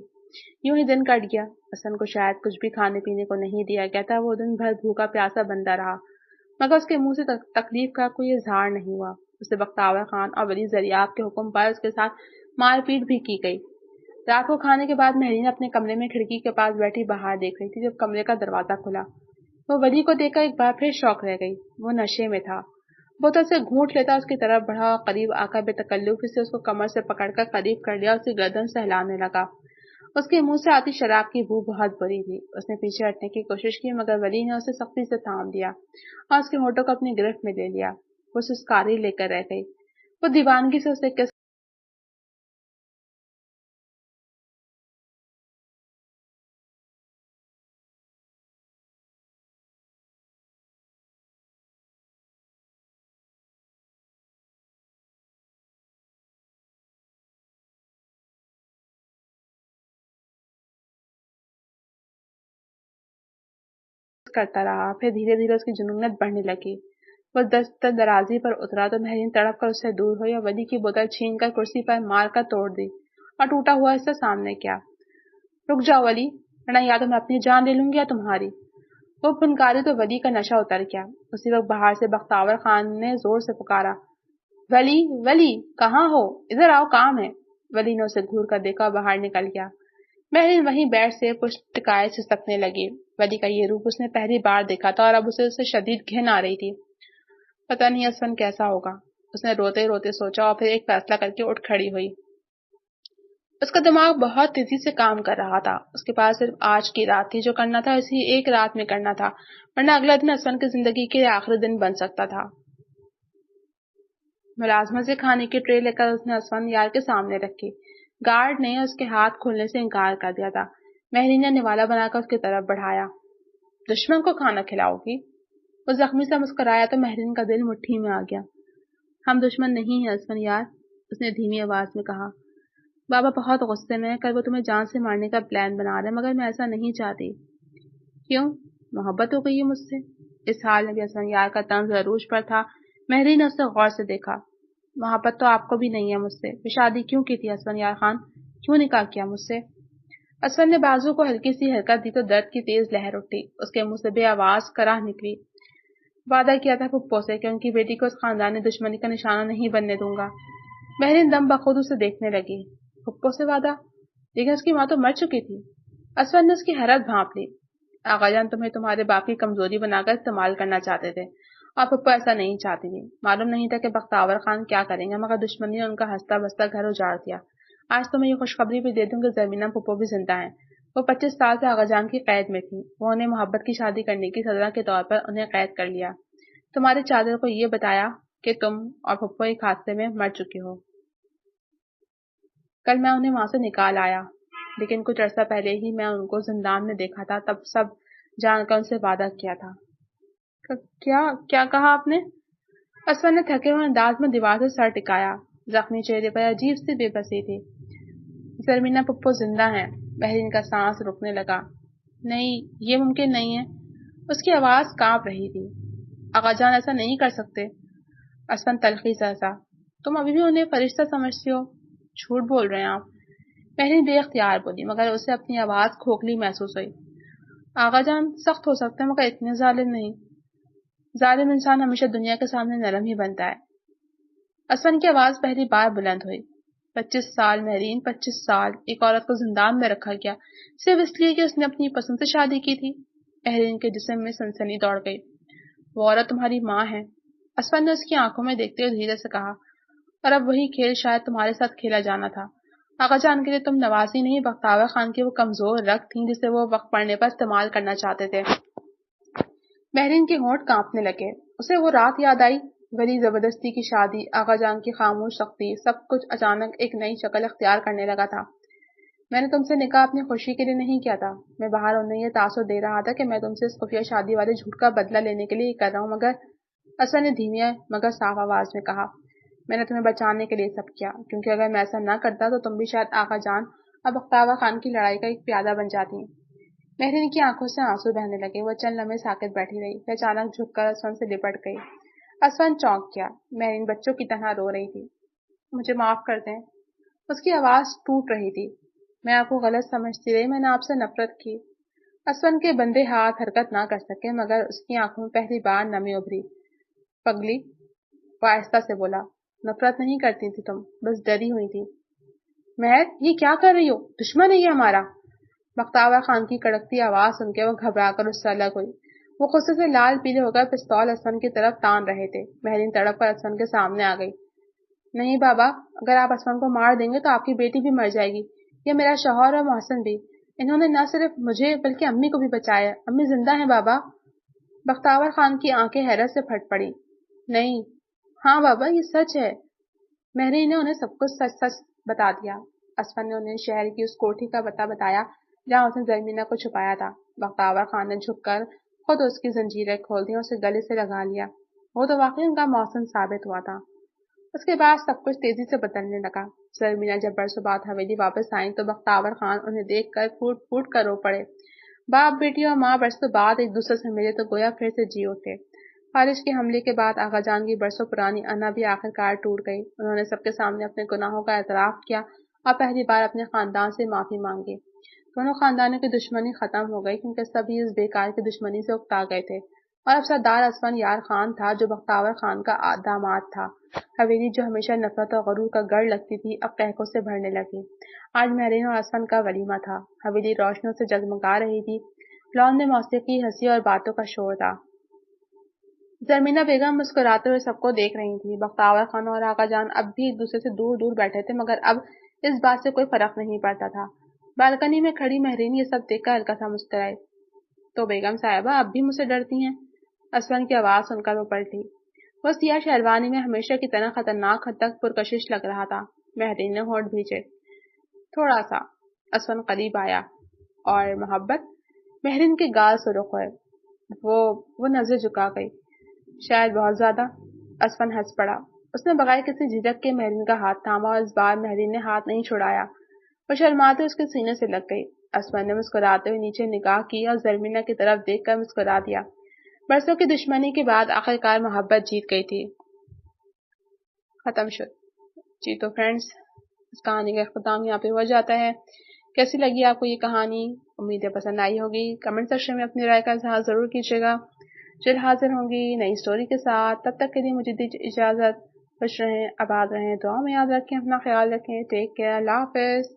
یوں ہی دن کٹ گیا۔ حسن کو شاید کچھ بھی کھانے پینے کو نہیں دیا گیا تھا، وہ دن بھر بھوکا پیاسا بندہ رہا مگر اس کے منہ سے تکلیف کا کوئی اظہار نہیں ہوا۔ اسے بختاور خان اور ولی زریاب کے حکم پر اس کے ساتھ مار پیٹ بھی کی گئی۔ رات کو کھانے کے بعد مہرین اپنے کمرے میں کھڑکی کے پاس بیٹھی باہر دیکھ رہی تھی جب کمرے کا دروازہ کھلا۔ وہ ولی کو دیکھ کر ایک بار پھر شوق رہ گئی۔ وہ نشے میں تھا۔ بوتل سے گھونٹ لیتا اس کی طرف بڑھا اور قریب آ کر بے تکلفی سے اس کو کمر سے پکڑ کر قریب کر لیا اور اس کی گردن سہلانے لگا۔ اس کے منہ سے آتی شراب کی بو بہت بری تھی۔ اس نے پیچھے ہٹنے کی کوشش کی مگر ولی نے اسے سختی سے تھام دیا اور اس کے ہونٹوں کو اپنی گرفت میں لے لیا۔ وہ سسکاری لے کر رہ گئی۔ وہ دیوانگی سے اسے کرتا رہا، پھر دھیرے دھیرے اس کی جنونیت بڑھنے لگی۔ وہ دست درازی پر اترا تو مہرین تڑپ کر اس سے دور ہوئی اور ولی کی بوتل چھین کر کرسی پر مار کر توڑ دی اور ٹوٹا ہوا حصہ سامنے کیا۔ رک جاؤ ولی، ورنہ یا تو میں اپنی جان لے لوں گی یا تمہاری۔ وہ پھنکاری تو ولی کا نشہ اتر گیا۔ اسی وقت باہر سے بختاور خان نے زور سے پکارا، ولی ولی کہاں ہو؟ ادھر آؤ، کام ہے۔ ولی نے اسے گھور کر دیکھا اور باہر نکل گیا۔ مہرین وہیں بیٹھ سے پشت ٹکائے سسکنے لگی۔ ولی کا یہ روپ اس نے پہلی بار دیکھا تھا اور اب اسے شدید گھن آ رہی تھی۔ پتہ نہیں اسفن کیسا ہوگا، اس نے روتے روتے سوچا اور پھر ایک فیصلہ کر کے اٹھ کھڑی ہوئی۔ اس کا دماغ بہت تیزی سے کام کر رہا تھا۔ اس کے پاس صرف آج کی رات تھی، جو کرنا تھا اسی ایک رات میں کرنا تھا، ورنہ اگلا دن اسفن کی زندگی کے آخری دن بن سکتا تھا۔ ملازمت سے کھانے کی ٹرے لے کر اس نے اسفن یار کے سامنے رکھی۔ گارڈ نے اس کے ہاتھ کھولنے سے انکار کر دیا تھا۔ مہرین نے نوالا بنا کر اس کی طرف بڑھایا۔ دشمن کو کھانا کھلاؤ گی؟ وہ زخمی سے مسکرایا تو مہرین کا دل مٹھی میں آ گیا۔ ہم دشمن نہیں ہیں اسفن یار، اس نے دھیمی آواز میں کہا۔ بابا بہت غصے میں، کل وہ تمہیں جان سے مارنے کا پلان بنا رہے، مگر میں ایسا نہیں چاہتی۔ کیوں؟ محبت ہو گئی ہے مجھ سے؟ اس حال میں بھی اسفن یار کا طنز عروج پر تھا۔ مہرین نے اسے غور سے دیکھا۔ محبت تو آپ کو بھی نہیں ہے مجھ سے، پھر شادی کیوں کی تھی اسفن یار خان؟ کیوں نکاح کیا مجھ سے؟ اسفن نے بازو کو ہلکی سی حرکت دی تو درد کی تیز لہر اٹھی، اس کے منہ سے بے آواز کراہ نکلی۔ وعدہ کیا تھا پھپھو سے کہ ان کی بیٹی کو اس خاندانی دشمنی کا نشانہ نہیں بننے دوں گا۔ مہرین دم بخود اسے دیکھنے لگی۔ پھپھو سے وعدہ؟ لیکن اس کی ماں تو مر چکی تھی۔ اسفن نے اس کی حیرت بھانپ لی۔ آقا جان تمہیں تمہارے باپ کی کمزوری بنا کر استعمال کرنا چاہتے تھے، اور پھپھو ایسا نہیں چاہتی تھی۔ معلوم نہیں تھا کہ بختیور خان کیا کریں گے، مگر دشمنی نے ان کا ہنستا بستا گھر اجاڑ دیا۔ آج تمہیں یہ خوشخبری بھی دے دوں کہ زرمینہ پھپھو بھی زندہ ہیں۔ وہ 25 سال سے آغا جان کی قید میں تھی، وہ انہیں محبت کی شادی کرنے کی سزا کے طور پر انہیں قید کر لیا۔ تمہارے چادر کو یہ بتایا کہ تم اور پھپھو ایک حادثے میں مر چکے ہو۔ کل میں انہیں وہاں سے نکال آیا، لیکن کچھ عرصہ پہلے ہی میں ان کو زندان میں دیکھا تھا، تب سب جان کر ان سے وعدہ کیا تھا۔ کیا کہا آپ نے؟ اسفن نے تھکے ہوئے انداز میں دیوار سے سر ٹکایا۔ زخمی چہرے پر عجیب سی بے بسی تھی۔ زرمینہ پھپھو زندہ ہیں۔ مہرین کا سانس رکنے لگا۔ نہیں، یہ ممکن نہیں ہے۔ اس کی آواز کانپ رہی تھی۔ آقا جان ایسا نہیں کر سکتے۔ اسفن تلخی سے ہنسا۔ تم ابھی بھی انہیں فرشتہ سمجھتے ہو؟ جھوٹ بول رہے ہیں آپ۔ مہرین بے اختیار بولی، مگر اسے اپنی آواز کھوکھلی محسوس ہوئی۔ آقا جان سخت ہو سکتے ہیں، مگر اتنے ظالم نہیں۔ ظالم انسان ہمیشہ دنیا کے سامنے نرم ہی بنتا ہے۔ اسفن کی آواز پہلی بار بلند ہوئی۔ 25 سال مہرین، 25 سال ایک عورت کو زندان میں رکھا گیا صرف اس لیے کہ اس نے اپنی پسند سے شادی کی تھی۔ مہرین کے جسم میں سنسنی دوڑ گئی۔ وہ عورت تمہاری ماں ہے، اسفن نے اس کی آنکھوں میں دیکھتے ہوئے دھیرے سے کہا، اور اب وہی کھیل شاید تمہارے ساتھ کھیلا جانا تھا۔ آقا جان کے لیے تم نوازی نہیں، بختیور خان کی وہ کمزور رگ تھیں جسے وہ وقت پڑنے پر استعمال کرنا چاہتے تھے۔ مہرین کے ہونٹ کانپنے لگے۔ اسے وہ رات یاد آئی، ولی زبردستی کی شادی، آقا جان کی خاموش سختی، سب کچھ اچانک ایک نئی شکل اختیار کرنے لگا تھا۔ میں نے تم سے نکاح اپنی خوشی کے لیے نہیں کیا تھا، میں باہر انہیں یہ تاثر دے رہا تھا کہ میں تم سے اس خفیہ شادی والے جھوٹ کا بدلہ لینے کے لیے یہ کر رہا ہوں، مگر اسفن نے دھیمی مگر صاف آواز میں کہا، میں نے تمہیں بچانے کے لیے سب کیا، کیونکہ اگر میں ایسا نہ کرتا تو تم بھی شاید آقا جان اور بختیور خان کی لڑائی کا ایک پیادہ بن جاتی۔ مہرین کی آنکھوں سے آنسو بہنے لگے۔ وہ چند لمحے ساکت بیٹھی رہی، پھر اچانک جھک کر اسفن سے لپٹ گئی۔ اسفن چونک گیا۔ مہرین بچوں کی طرح رو رہی تھی۔ مجھے معاف کر دیں۔ اس کی آواز ٹوٹ رہی تھی۔ میں آپ کو غلط سمجھتی رہی، میں نے آپ سے نفرت کی۔ اسفن کے بندے ہاتھ حرکت نہ کر سکے، مگر اس کی آنکھوں میں پہلی بار نمی ابھری۔ پگلی، وہ آہستہ سے بولا، نفرت نہیں کرتی تھی تم، بس ڈری ہوئی تھی۔ مہر، یہ کیا کر رہی ہو؟ دشمن ہے یہ ہمارا۔ بختیور خان کی کڑکتی آواز سن کے وہ گھبرا کر اس سے الگ ہوئی۔ وہ غصے سے لال پیلے ہو کر پستول اسفن کی طرف تان رہے تھے۔ مہرین تڑپ کر اسفن کے سامنے آ گئی۔ نہیں بابا، اگر آپ اسفن کو مار دیں گے تو آپ کی بیٹی بھی مر جائے گی، یہ میرا شوہر اور محسن بھی، انہوں نے نہ صرف مجھے بلکہ امی کو بھی بچایا۔ امی زندہ ہیں بابا۔ بختیور خان کی آنکھیں حیرت سے پھٹ پڑی۔ نہیں، ہاں بابا، یہ سچ ہے۔ مہرین نے انہیں سب کچھ سچ سچ بتا دیا۔ اسفن نے انہیں شہر کی اس کوٹھی کا پتہ بتایا جہاں اس نے زرمینہ کو چھپایا تھا۔ بختیور خان نے جھک کر خود اس کی زنجیریں کھول دی اور اسے گلے سے لگا لیا۔ وہ تو واقعی ان کا محسن ثابت ہوا تھا۔ اس کے بعد سب کچھ تیزی سے بدلنے لگا۔ زرمینہ جب برسوں بعد حویلی واپس آئیں تو بختیور خان انہیں دیکھ کر پھوٹ پھوٹ کر رو پڑے۔ باپ بیٹی اور ماں برسوں بعد ایک دوسرے سے ملے تو گویا پھر سے جی اٹھے۔ خارش کے حملے کے بعد آغا جان کی برسوں پرانی انا بھی آخرکار ٹوٹ گئی۔ انہوں نے سب کے سامنے اپنے گناہوں کا اعتراف کیا اور پہلی بار اپنے خاندان سے معافی مانگی۔ دونوں خاندانوں کی دشمنی ختم ہو گئی کیونکہ سبھی اس بیکار کی دشمنی سے اکتا گئے تھے، اور اب سردار اسفن یار خان تھا جو بختیور خان کا داماد تھا۔ حویلی جو ہمیشہ نفرت اور غرور کا گڑھ لگتی تھی اب قہقوں سے بھرنے لگی۔ آج مہرین اور اسفن کا ولیمہ تھا۔ حویلی روشنیوں سے جگمگا رہی تھی۔ لان میں موسیقی، ہنسی اور باتوں کا شور تھا۔ زرمینہ بیگم مسکراتے ہوئے سب کو دیکھ رہی تھی۔ بختیور خانم اور آقا جان اب بھی ایک دوسرے سے دور دور بیٹھے تھے مگر اب اس بات سے کوئی فرق نہیں پڑتا تھا۔ بالکنی میں کھڑی مہرین یہ سب دیکھ کر ہلکا سا مسکرائی۔ تو بیگم صاحبہ اب بھی مجھ سے ڈرتی ہیں؟ اسفن کی آواز سن کر وہ پلٹی۔ وہ سیاہ شیروانی میں ہمیشہ کی طرح خطرناک حد تک پرکشش لگ رہا تھا۔ مہرین نے ہونٹ بھینچے۔ تھوڑا سا۔ اسفن قریب آیا۔ اور محبت؟ مہرین کے گال سرخ ہوئے۔ وہ نظر جھکا گئی۔ شاید بہت زیادہ۔ اسفن ہنس پڑا۔ اس نے بغیر کسی جھجک کے مہرین کا ہاتھ تھاما اور اس بار مہرین نے ہاتھ نہیں چھڑایا۔ وہ شرماتے اس کے سینے سے لگ گئی۔ اسفن نے مسکراتے ہوئے نیچے نگاہ کی اور زرمینہ کی طرف دیکھ کر مسکرا دیا۔ برسوں کی دشمنی کے بعد آخرکار محبت جیت گئی تھی۔ ختم شد۔ جی تو فرینڈز، اس کہانی کا اختتام یہاں پہ ہو جاتا ہے۔ کیسی لگی آپ کو یہ کہانی؟ امید ہے پسند آئی ہوگی۔ کمنٹ سیکشن میں اپنی رائے کا اظہار ضرور کیجیے گا۔ جلد حاضر ہوں گی نئی سٹوری کے ساتھ۔ تب تک کے لیے مجھے دیجیے اجازت۔ خوش رہیں، آباد رہیں، دعاؤں میں یاد رکھیں، اپنا خیال رکھیں۔ ٹیک کیئر، اللہ حافظ۔